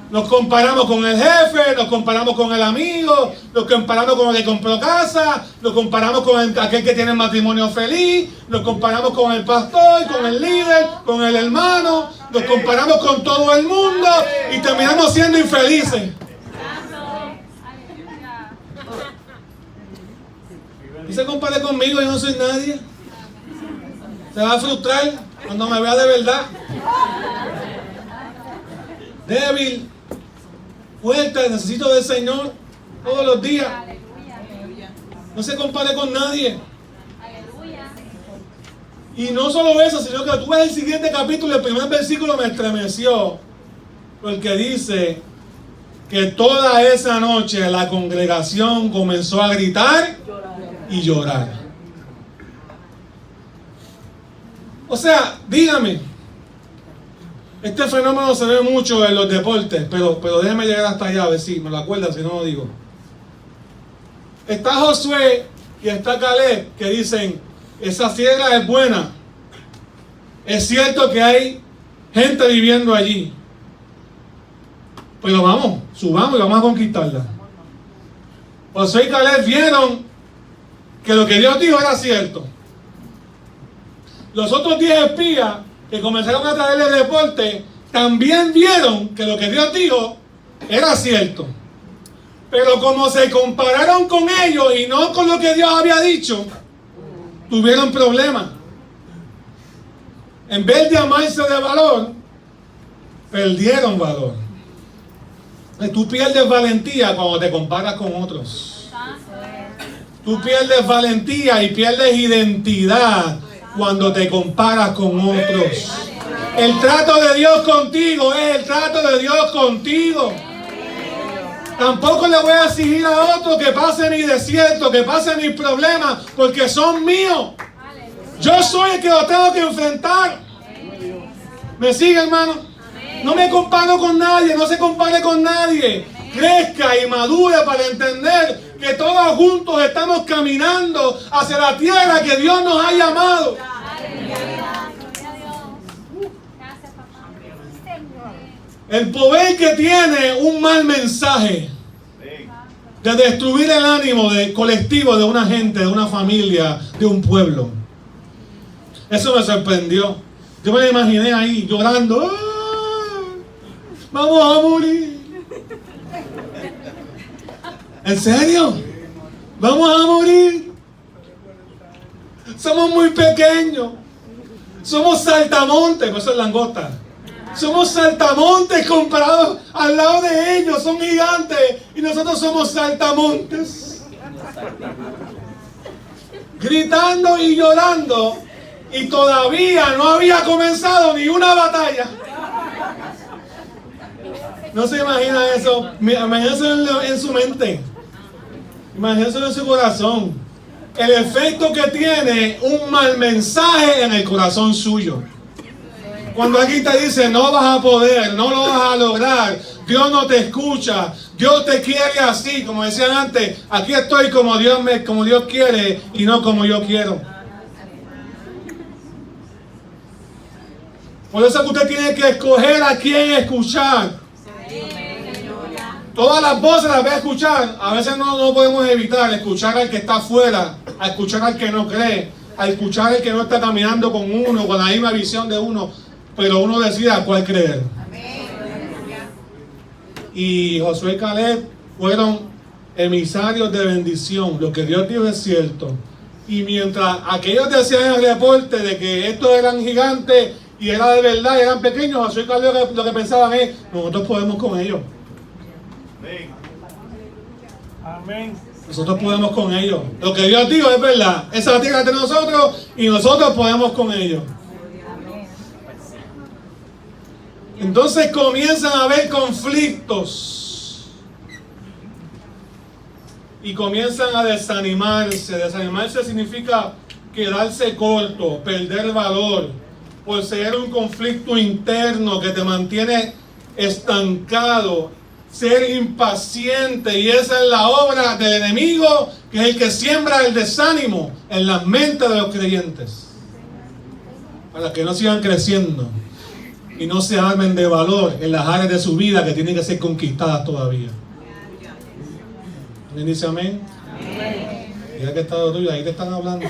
Nos comparamos con el jefe, nos comparamos con el amigo, nos comparamos con el que compró casa, nos comparamos con aquel que tiene matrimonio feliz, nos comparamos con el pastor, con el líder, con el hermano. nos comparamos con todo el mundo y terminamos siendo infelices. Y se compare conmigo, yo no soy nadie. Se va a frustrar cuando me vea de verdad. Débil, fuerte, necesito del Señor todos los días. No se compare con nadie. Y no solo eso, sino que tú ves el siguiente capítulo, el primer versículo me estremeció. Porque dice que toda esa noche la congregación comenzó a gritar y llorar. O sea, dígame, este fenómeno se ve mucho en los deportes, pero déjeme llegar hasta allá, a ver si me lo acuerdan, si no lo digo. Está Josué y está Caleb, que dicen, esa tierra es buena. Es cierto que hay gente viviendo allí, pero vamos, subamos y vamos a conquistarla. Josué y Caleb vieron que lo que Dios dijo era cierto. Los otros 10 espías que comenzaron a traer el reporte también vieron que lo que Dios dijo era cierto. Pero como se compararon con ellos y no con lo que Dios había dicho, tuvieron problemas. En vez de amarse de valor, perdieron valor. Tú pierdes valentía cuando te comparas con otros. Tú pierdes valentía y pierdes identidad cuando te comparas con otros. El trato de Dios contigo es el trato de Dios contigo. Tampoco le voy a exigir a otro que pase mi desierto, que pase mis problemas, porque son míos. Yo soy el que lo tengo que enfrentar. ¿Me sigue, hermano? No me comparo con nadie, no se compare con nadie. Crezca y madure para entender que todos juntos estamos caminando hacia la tierra que Dios nos ha llamado. El poder que tiene un mal mensaje de destruir el ánimo colectivo de una gente, de una familia, de un pueblo. Eso me sorprendió. Yo me lo imaginé ahí llorando. ¡Ah! Vamos a morir. ¿En serio? Vamos a morir. Somos muy pequeños. Somos saltamontes, no son langostas. Somos saltamontes comparados al lado de ellos. Son gigantes y nosotros somos saltamontes. Gritando y llorando. Y todavía no había comenzado ni una batalla. No se imagina eso. Imagínense en su mente. Imagínense en su corazón. El efecto que tiene un mal mensaje en el corazón suyo. Cuando alguien te dice no vas a poder, no lo vas a lograr, Dios no te escucha, Dios te quiere así, como decían antes, aquí estoy como Dios quiere y no como yo quiero. Por eso que usted tiene que escoger a quién escuchar. Todas las voces las va a escuchar. A veces no podemos evitar escuchar al que está afuera, a escuchar al que no cree, a escuchar al que no está caminando con uno, con la misma visión de uno. Pero uno decide a cuál creer. Y Josué y Caleb fueron emisarios de bendición. Lo que Dios dijo es cierto. Y mientras aquellos decían el reporte de que estos eran gigantes y era de verdad, eran pequeños, Josué y Caleb lo que pensaban es, nosotros podemos con ellos. Amén. Nosotros podemos con ellos. Lo que Dios dijo es verdad. Esa es la tierra de nosotros y nosotros podemos con ellos. Entonces comienzan a haber conflictos y comienzan a desanimarse. Desanimarse significa quedarse corto, perder valor, por ser un conflicto interno que te mantiene estancado, ser impaciente, y esa es la obra del enemigo, que es el que siembra el desánimo en las mentes de los creyentes, para que no sigan creciendo y no se armen de valor en las áreas de su vida que tienen que ser conquistadas todavía. ¿Alguien dice amén? Mira que está lo tuyo, ahí te están hablando.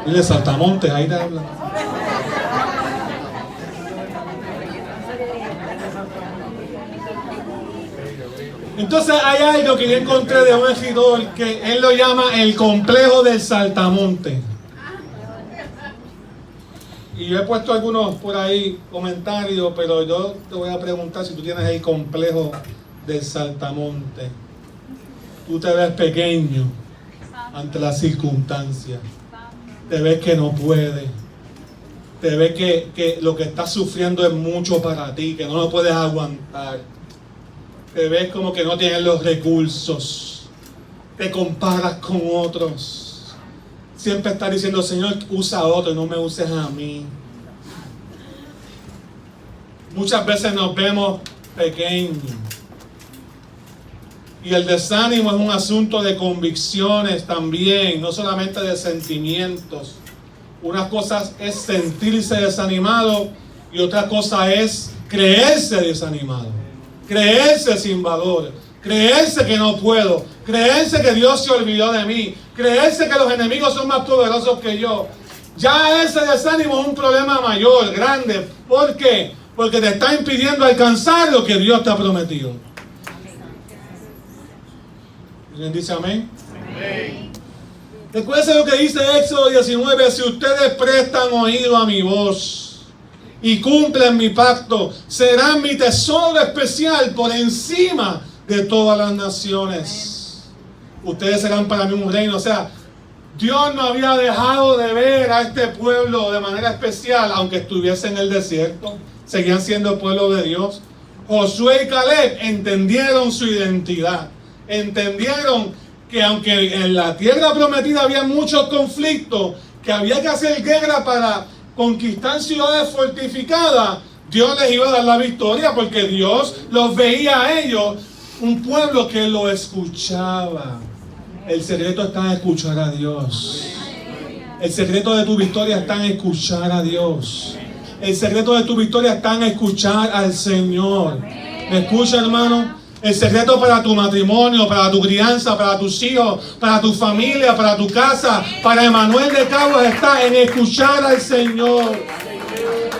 Dile saltamontes, ahí te hablan. Entonces hay algo que yo encontré de un escritor que él lo llama el complejo del saltamonte. Y yo he puesto algunos por ahí comentarios, pero yo te voy a preguntar si tú tienes el complejo del saltamonte. Tú te ves pequeño ante las circunstancias. Te ves que no puedes. Te ves que lo que estás sufriendo es mucho para ti, que no lo puedes aguantar. Te ves como que no tienes los recursos. Te comparas con otros. Siempre estás diciendo, Señor, usa a otro y no me uses a mí. Muchas veces nos vemos pequeños. Y el desánimo es un asunto de convicciones también, no solamente de sentimientos. Una cosa es sentirse desanimado y otra cosa es creerse desanimado, creerse sin valor, creerse que no puedo, creerse que Dios se olvidó de mí, creerse que los enemigos son más poderosos que yo. Ya ese desánimo es un problema mayor, grande. ¿Por qué? Porque te está impidiendo alcanzar lo que Dios te ha prometido. ¿Alguien dice amén? Amén. Recuerden lo que dice Éxodo 19: si ustedes prestan oído a mi voz y cumplen mi pacto, serán mi tesoro especial por encima de todas las naciones. Ustedes serán para mí un reino. O sea, Dios no había dejado de ver a este pueblo de manera especial, aunque estuviese en el desierto. Seguían siendo el pueblo de Dios. Josué y Caleb entendieron su identidad. Entendieron que aunque en la tierra prometida había muchos conflictos, que había que hacer guerra para conquistar ciudades fortificadas, Dios les iba a dar la victoria, porque Dios los veía a ellos, un pueblo que lo escuchaba. El secreto está en escuchar a Dios. El secreto de tu victoria está en escuchar a Dios. El secreto de tu victoria está en escuchar al Señor. ¿Me escucha, hermano? El secreto para tu matrimonio, para tu crianza, para tus hijos, para tu familia, para tu casa, para Emanuel de Caguas está en escuchar al Señor.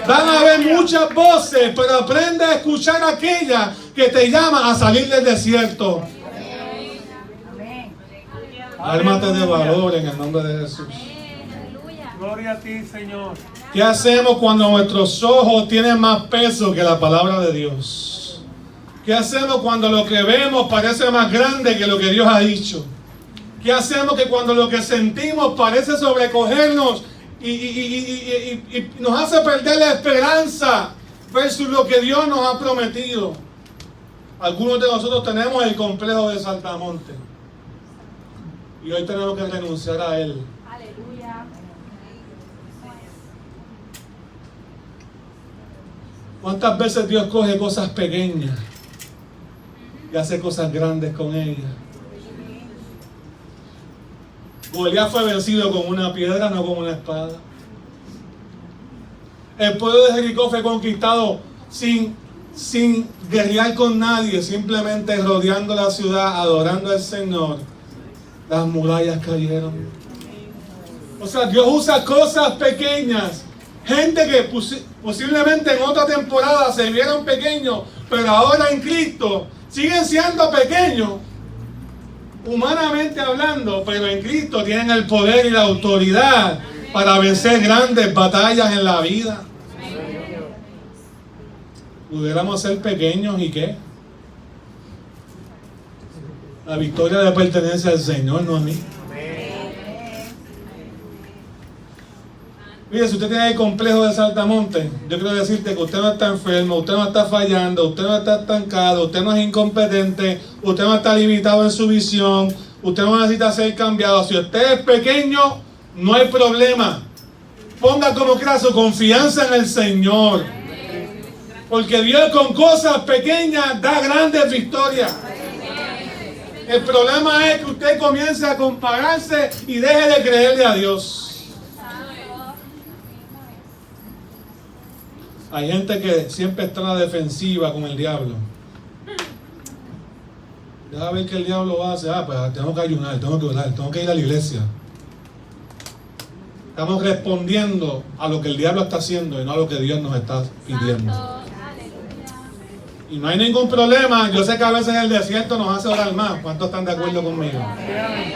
Van a haber muchas voces, pero aprende a escuchar aquella que te llama a salir del desierto. Ármate de valor en el nombre de Jesús. Gloria a ti, Señor. ¿Qué hacemos cuando nuestros ojos tienen más peso que la palabra de Dios? ¿Qué hacemos cuando lo que vemos parece más grande que lo que Dios ha dicho? ¿Qué hacemos que cuando lo que sentimos parece sobrecogernos y nos hace perder la esperanza versus lo que Dios nos ha prometido? Algunos de nosotros tenemos el complejo de saltamonte y hoy tenemos que renunciar a él. Aleluya. ¿Cuántas veces Dios coge cosas pequeñas y hace cosas grandes con ellas? Goliat fue vencido con una piedra, no con una espada. El pueblo de Jericó fue conquistado sin guerrear con nadie, simplemente rodeando la ciudad, adorando al Señor. Las murallas cayeron. O sea, Dios usa cosas pequeñas. Gente que posiblemente en otra temporada se vieron pequeños, pero ahora en Cristo siguen siendo pequeños, humanamente hablando, pero en Cristo tienen el poder y la autoridad para vencer grandes batallas en la vida. Pudiéramos ser pequeños y ¿qué? La victoria le pertenece al Señor, no a mí. Mire, si usted tiene el complejo de saltamonte, yo quiero decirte que usted no está enfermo, usted no está fallando, usted no está estancado, usted no es incompetente, usted no está limitado en su visión, usted no necesita ser cambiado. Si usted es pequeño, no hay problema. Ponga como quiera su confianza en el Señor, porque Dios con cosas pequeñas da grandes victorias. El problema es que usted comience a compararse y deje de creerle a Dios. Hay gente que siempre está en la defensiva con el diablo. Deja ver que el diablo hace. Pues tengo que ayunar, tengo que orar, tengo que ir a la iglesia. Estamos respondiendo a lo que el diablo está haciendo y no a lo que Dios nos está pidiendo. Y no hay ningún problema. Yo sé que a veces el desierto nos hace orar más. ¿Cuántos están de acuerdo conmigo?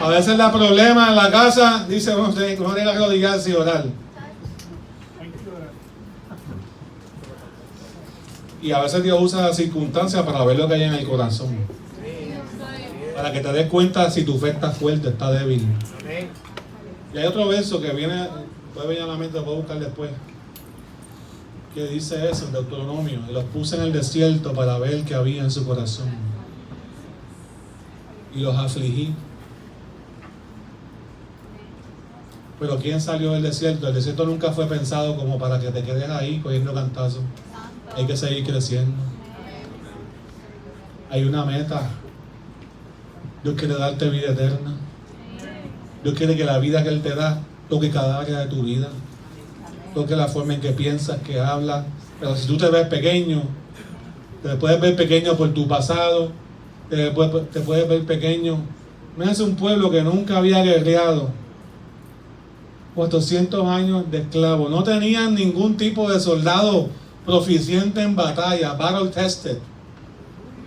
A veces el problema en la casa dice, vamos a ir a arrodillarse y orar. Y a veces Dios usa las circunstancias para ver lo que hay en el corazón. Para que te des cuenta si tu fe está fuerte, está débil. Y hay otro verso que viene, puede venir a la mente, lo puedo buscar después, que dice eso, en Deuteronomio: y los puse en el desierto para ver qué había en su corazón, y los afligí. Pero ¿quién salió del desierto? El desierto nunca fue pensado como para que te quedes ahí cogiendo cantazos. Hay que seguir creciendo. Hay una meta. Dios quiere darte vida eterna. Dios quiere que la vida que Él te da toque cada área de tu vida, toque la forma en que piensas, que hablas. Pero si tú te ves pequeño, te puedes ver pequeño por tu pasado, te puedes ver pequeño. Imagínense un pueblo que nunca había guerreado, 400 años de esclavo, no tenían ningún tipo de soldado proficiente en batalla, battle tested.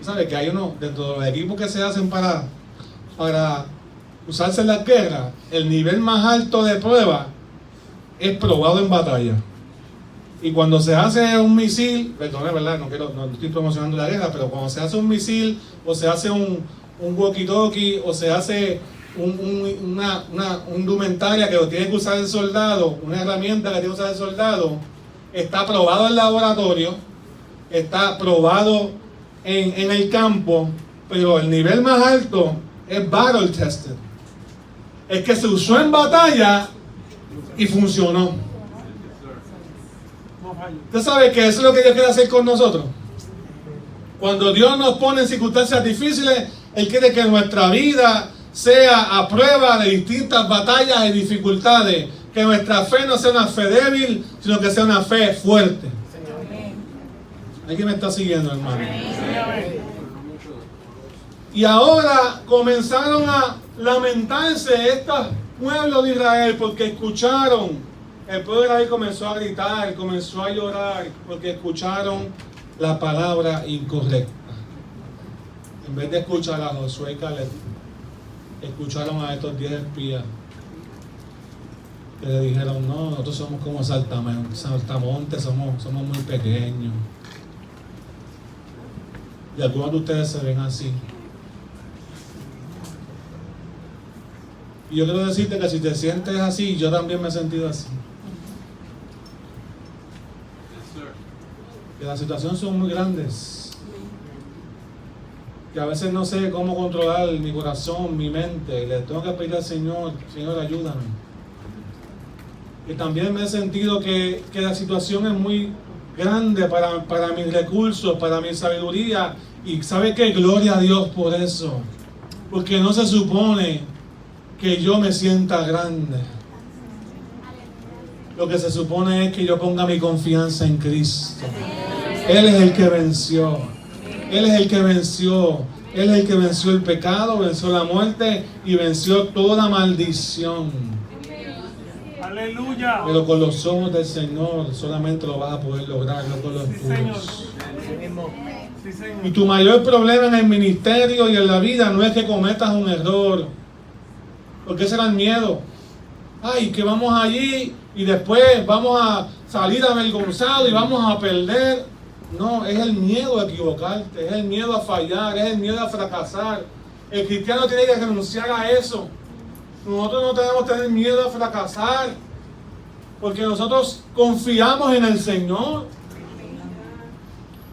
¿Sabes que hay uno dentro de los equipos que se hacen para usarse en las guerras? El nivel más alto de prueba es probado en batalla. Y cuando se hace un misil, perdón, verdad, no estoy promocionando la guerra, pero cuando se hace un misil, o se hace un walkie-talkie, o se hace una indumentaria que lo tiene que usar el soldado, una herramienta que tiene que usar el soldado, está probado en laboratorio, está probado en el campo, pero el nivel más alto es battle tested. Es que se usó en batalla y funcionó. Usted sabe que eso es lo que Dios quiere hacer con nosotros. Cuando Dios nos pone en circunstancias difíciles, Él quiere que nuestra vida sea a prueba de distintas batallas y dificultades. Que nuestra fe no sea una fe débil, sino que sea una fe fuerte. ¿Alguien me está siguiendo, hermano? Y ahora comenzaron a lamentarse estos pueblos de Israel porque escucharon. El pueblo de Israel comenzó a gritar, comenzó a llorar porque escucharon la palabra incorrecta. En vez de escuchar a Josué y Caleb, escucharon a estos 10 espías que le dijeron: no, nosotros somos como saltamontes, somos muy pequeños. Y algunos de ustedes se ven así. Y yo quiero decirte que si te sientes así, yo también me he sentido así. Que las situaciones son muy grandes. Que a veces no sé cómo controlar mi corazón, mi mente. Y le tengo que pedir al Señor: Señor, ayúdame. Y también me he sentido que la situación es muy grande para mis recursos, para mi sabiduría. Y ¿sabe qué? Gloria a Dios por eso. Porque no se supone que yo me sienta grande. Lo que se supone es que yo ponga mi confianza en Cristo. Él es el que venció. Él es el que venció. Él es el que venció el pecado, venció la muerte y venció toda maldición. Aleluya. Pero con los ojos del Señor solamente lo vas a poder lograr, no con los tuyos. Sí, Señor. Y tu mayor problema en el ministerio y en la vida no es que cometas un error, porque ese era el miedo. Ay, que vamos allí y después vamos a salir avergonzados y vamos a perder. No, es el miedo a equivocarte, es el miedo a fallar, es el miedo a fracasar. El cristiano tiene que renunciar a eso. Nosotros no tenemos que tener miedo a fracasar, porque nosotros confiamos en el Señor.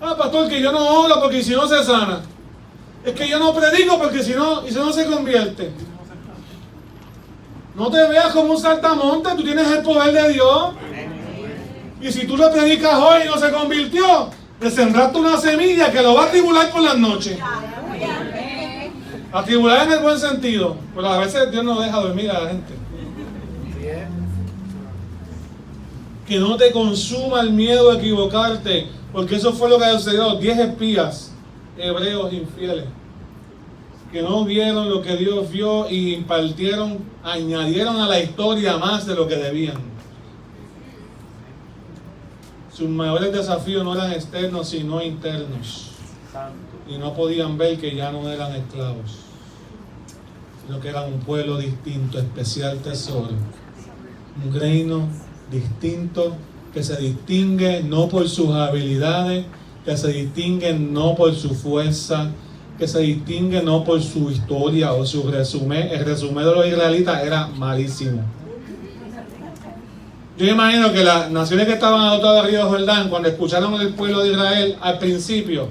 Ah, pastor, que yo no oro porque si no se sana. Es que yo no predico porque si no se convierte. No te veas como un saltamonte, tú tienes el poder de Dios. Y si tú le predicas hoy y no se convirtió, le sembraste una semilla que lo va a atribular por las noches. Atribular en el buen sentido, pero a veces Dios no deja dormir a la gente. Que no te consuma el miedo a equivocarte, porque eso fue lo que sucedió. 10 espías hebreos infieles que no vieron lo que Dios vio y impartieron, añadieron a la historia más de lo que debían. Sus mayores desafíos no eran externos sino internos. y no podían ver que ya no eran esclavos, sino que eran un pueblo distinto, especial tesoro, un reino distinto que se distingue no por sus habilidades, que se distingue no por su fuerza, que se distingue no por su historia o su resumen. El resumen de los israelitas era malísimo. Yo imagino que las naciones que estaban al otro lado del río Jordán, cuando escucharon el pueblo de Israel al principio,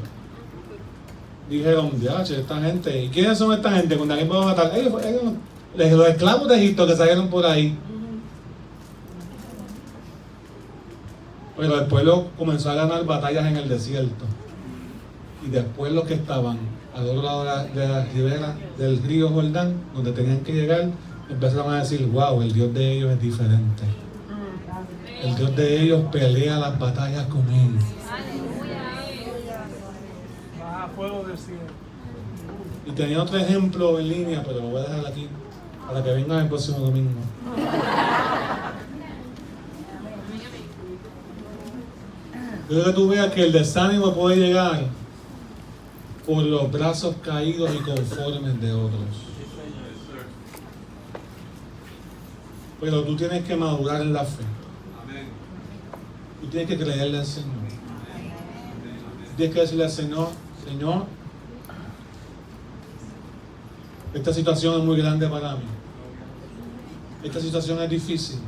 dijeron, diache, esta gente, ¿y quiénes son esta gente? ¿Con quién podemos matar? Ellos, los esclavos de Egipto que salieron por ahí. Pero el pueblo comenzó a ganar batallas en el desierto. Y después los que estaban al otro lado de la ribera del río Jordán, donde tenían que llegar, empezaron a decir, wow, el Dios de ellos es diferente. El Dios de ellos pelea las batallas con ellos. Baja fuego del cielo. Y tenía otro ejemplo en línea, pero lo voy a dejar aquí para que vengan el próximo domingo. Quiero que tú veas que el desánimo puede llegar por los brazos caídos y conformes de otros. Pero tú tienes que madurar en la fe. Tú tienes que creerle al Señor. Tú tienes que decirle al Señor, Señor, esta situación es muy grande para mí. Esta situación es difícil.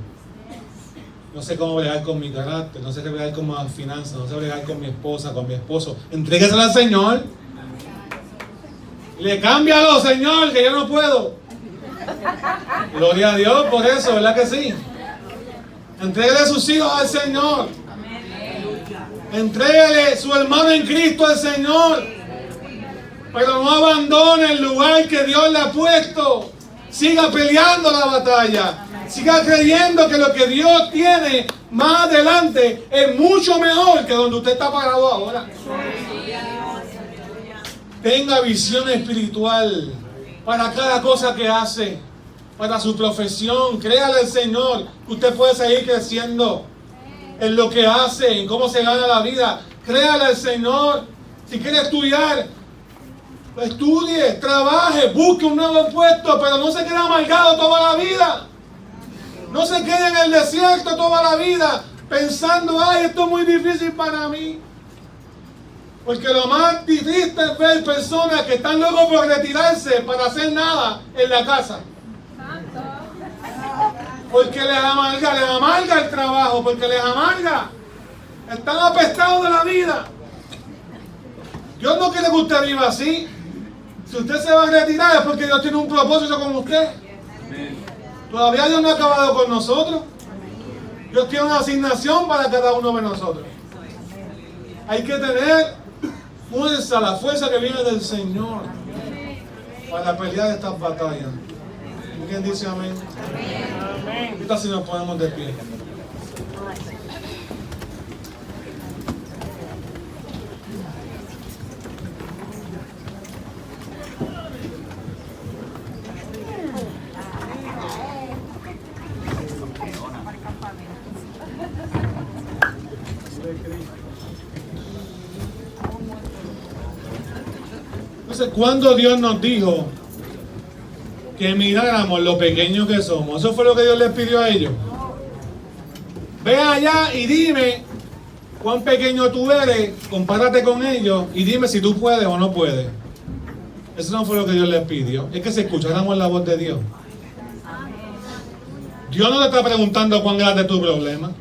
No sé cómo bregar con mi carácter, no sé qué bregar con mis finanzas, no sé bregar con mi esposa, con mi esposo. Entréguesela al Señor. Le cámbialo, Señor, que yo no puedo. Gloria a Dios por eso, ¿verdad que sí? Entrégale sus hijos al Señor. Entrégale su hermano en Cristo al Señor. Pero no abandone el lugar que Dios le ha puesto. Siga peleando la batalla. Siga creyendo que lo que Dios tiene más adelante es mucho mejor que donde usted está parado ahora. Tenga visión espiritual para cada cosa que hace, para su profesión. Créale al Señor que usted puede seguir creciendo en lo que hace, en cómo se gana la vida. Créale al Señor. Si quiere estudiar, estudie, trabaje, busque un nuevo puesto, pero no se quede amargado toda la vida. No se quede en el desierto toda la vida pensando, ay, esto es muy difícil para mí. Porque lo más difícil es ver personas que están luego por retirarse para hacer nada en la casa. Porque les amarga el trabajo, porque les amarga. Están apestados de la vida. Dios no quiere que usted viva así. Si usted se va a retirar es porque Dios tiene un propósito con usted. Todavía Dios no ha acabado con nosotros. Dios tiene una asignación para cada uno de nosotros. Hay que tener fuerza, la fuerza que viene del Señor para pelear estas batallas. ¿Quién dice amén? Amén. ¿Qué tal si nos ponemos de pie? Entonces, cuando Dios nos dijo que miráramos lo pequeños que somos, eso fue lo que Dios les pidió a ellos. Ve allá y dime cuán pequeño tú eres, compárate con ellos y dime si tú puedes o no puedes. Eso no fue lo que Dios les pidió, es que se escucháramos la voz de Dios. Dios no te está preguntando cuán grande es tu problema.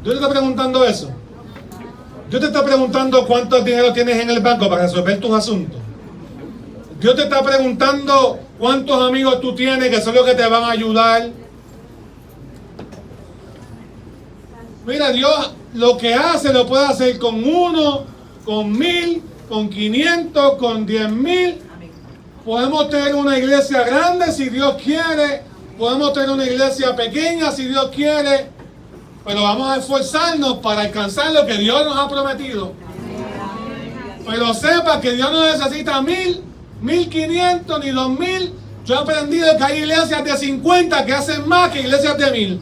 Dios te está preguntando eso. Dios te está preguntando cuánto dinero tienes en el banco para resolver tus asuntos. Dios te está preguntando cuántos amigos tú tienes que son los que te van a ayudar. Mira, Dios lo que hace lo puede hacer con 1, con 1000, con 500, con 10,000. Podemos tener una iglesia grande si Dios quiere. Podemos tener una iglesia pequeña si Dios quiere. Pero vamos a esforzarnos para alcanzar lo que Dios nos ha prometido. Pero sepa que Dios no necesita 1000, 1500 ni 2000. Yo he aprendido que hay iglesias de 50 que hacen más que iglesias de 1000.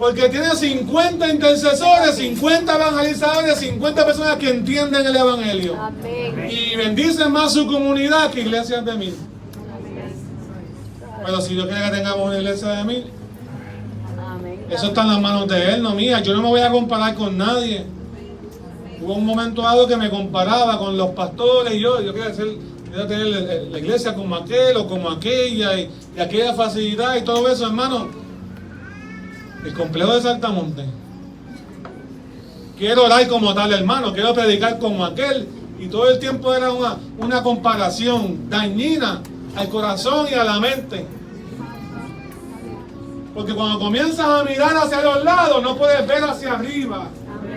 Porque tiene 50 intercesores, 50 evangelizadores, 50 personas que entienden el evangelio. Amén. Y bendicen más su comunidad que iglesias de 1000. Pero si Dios quiere que tengamos una iglesia de 1000, Amén. eso está en las manos de Él, no mía. Yo no me voy a comparar con nadie. Hubo un momento dado que me comparaba con los pastores y yo quería tener la iglesia como aquel o como aquella y aquella facilidad y todo eso, hermano. El complejo de Saltamonte. Quiero orar como tal, hermano. Quiero predicar como aquel. Y todo el tiempo era una comparación dañina al corazón y a la mente. Porque cuando comienzas a mirar hacia los lados, no puedes ver hacia arriba.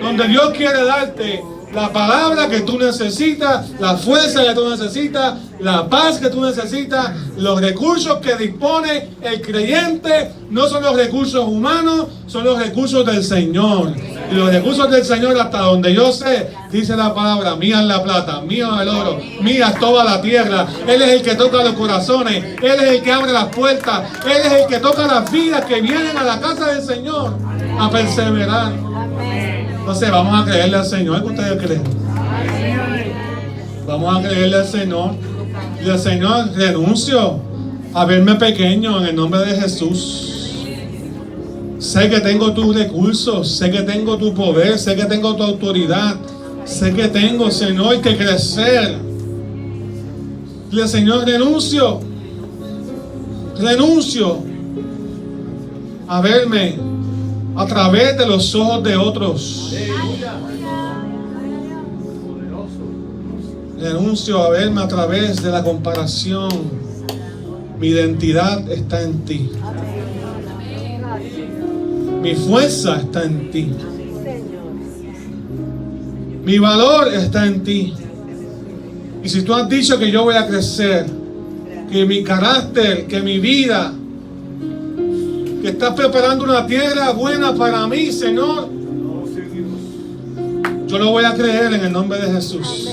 Donde Dios quiere darte la palabra que tú necesitas, la fuerza que tú necesitas, la paz que tú necesitas, los recursos que dispone el creyente. No son los recursos humanos, son los recursos del Señor. Y los recursos del Señor, hasta donde yo sé, dice la palabra: mía es la plata, mío es el oro, mía es toda la tierra. Él es el que toca los corazones, Él es el que abre las puertas, Él es el que toca las vidas que vienen a la casa del Señor a perseverar. Entonces vamos a creerle al Señor. ¿Qué ustedes creen? Vamos a creerle al Señor. Y al Señor: renuncio a verme pequeño en el nombre de Jesús. Sé que tengo tus recursos, sé que tengo tu poder, sé que tengo tu autoridad, sé que tengo, Señor, que crecer. Y al Señor: renuncio a verme a través de los ojos de otros. Renuncio a verme a través de la comparación. Mi identidad está en ti. Mi fuerza está en ti. Mi valor está en ti. Y si tú has dicho que yo voy a crecer, que mi carácter, que mi vida, que estás preparando una tierra buena para mí, Señor, yo lo voy a creer en el nombre de Jesús.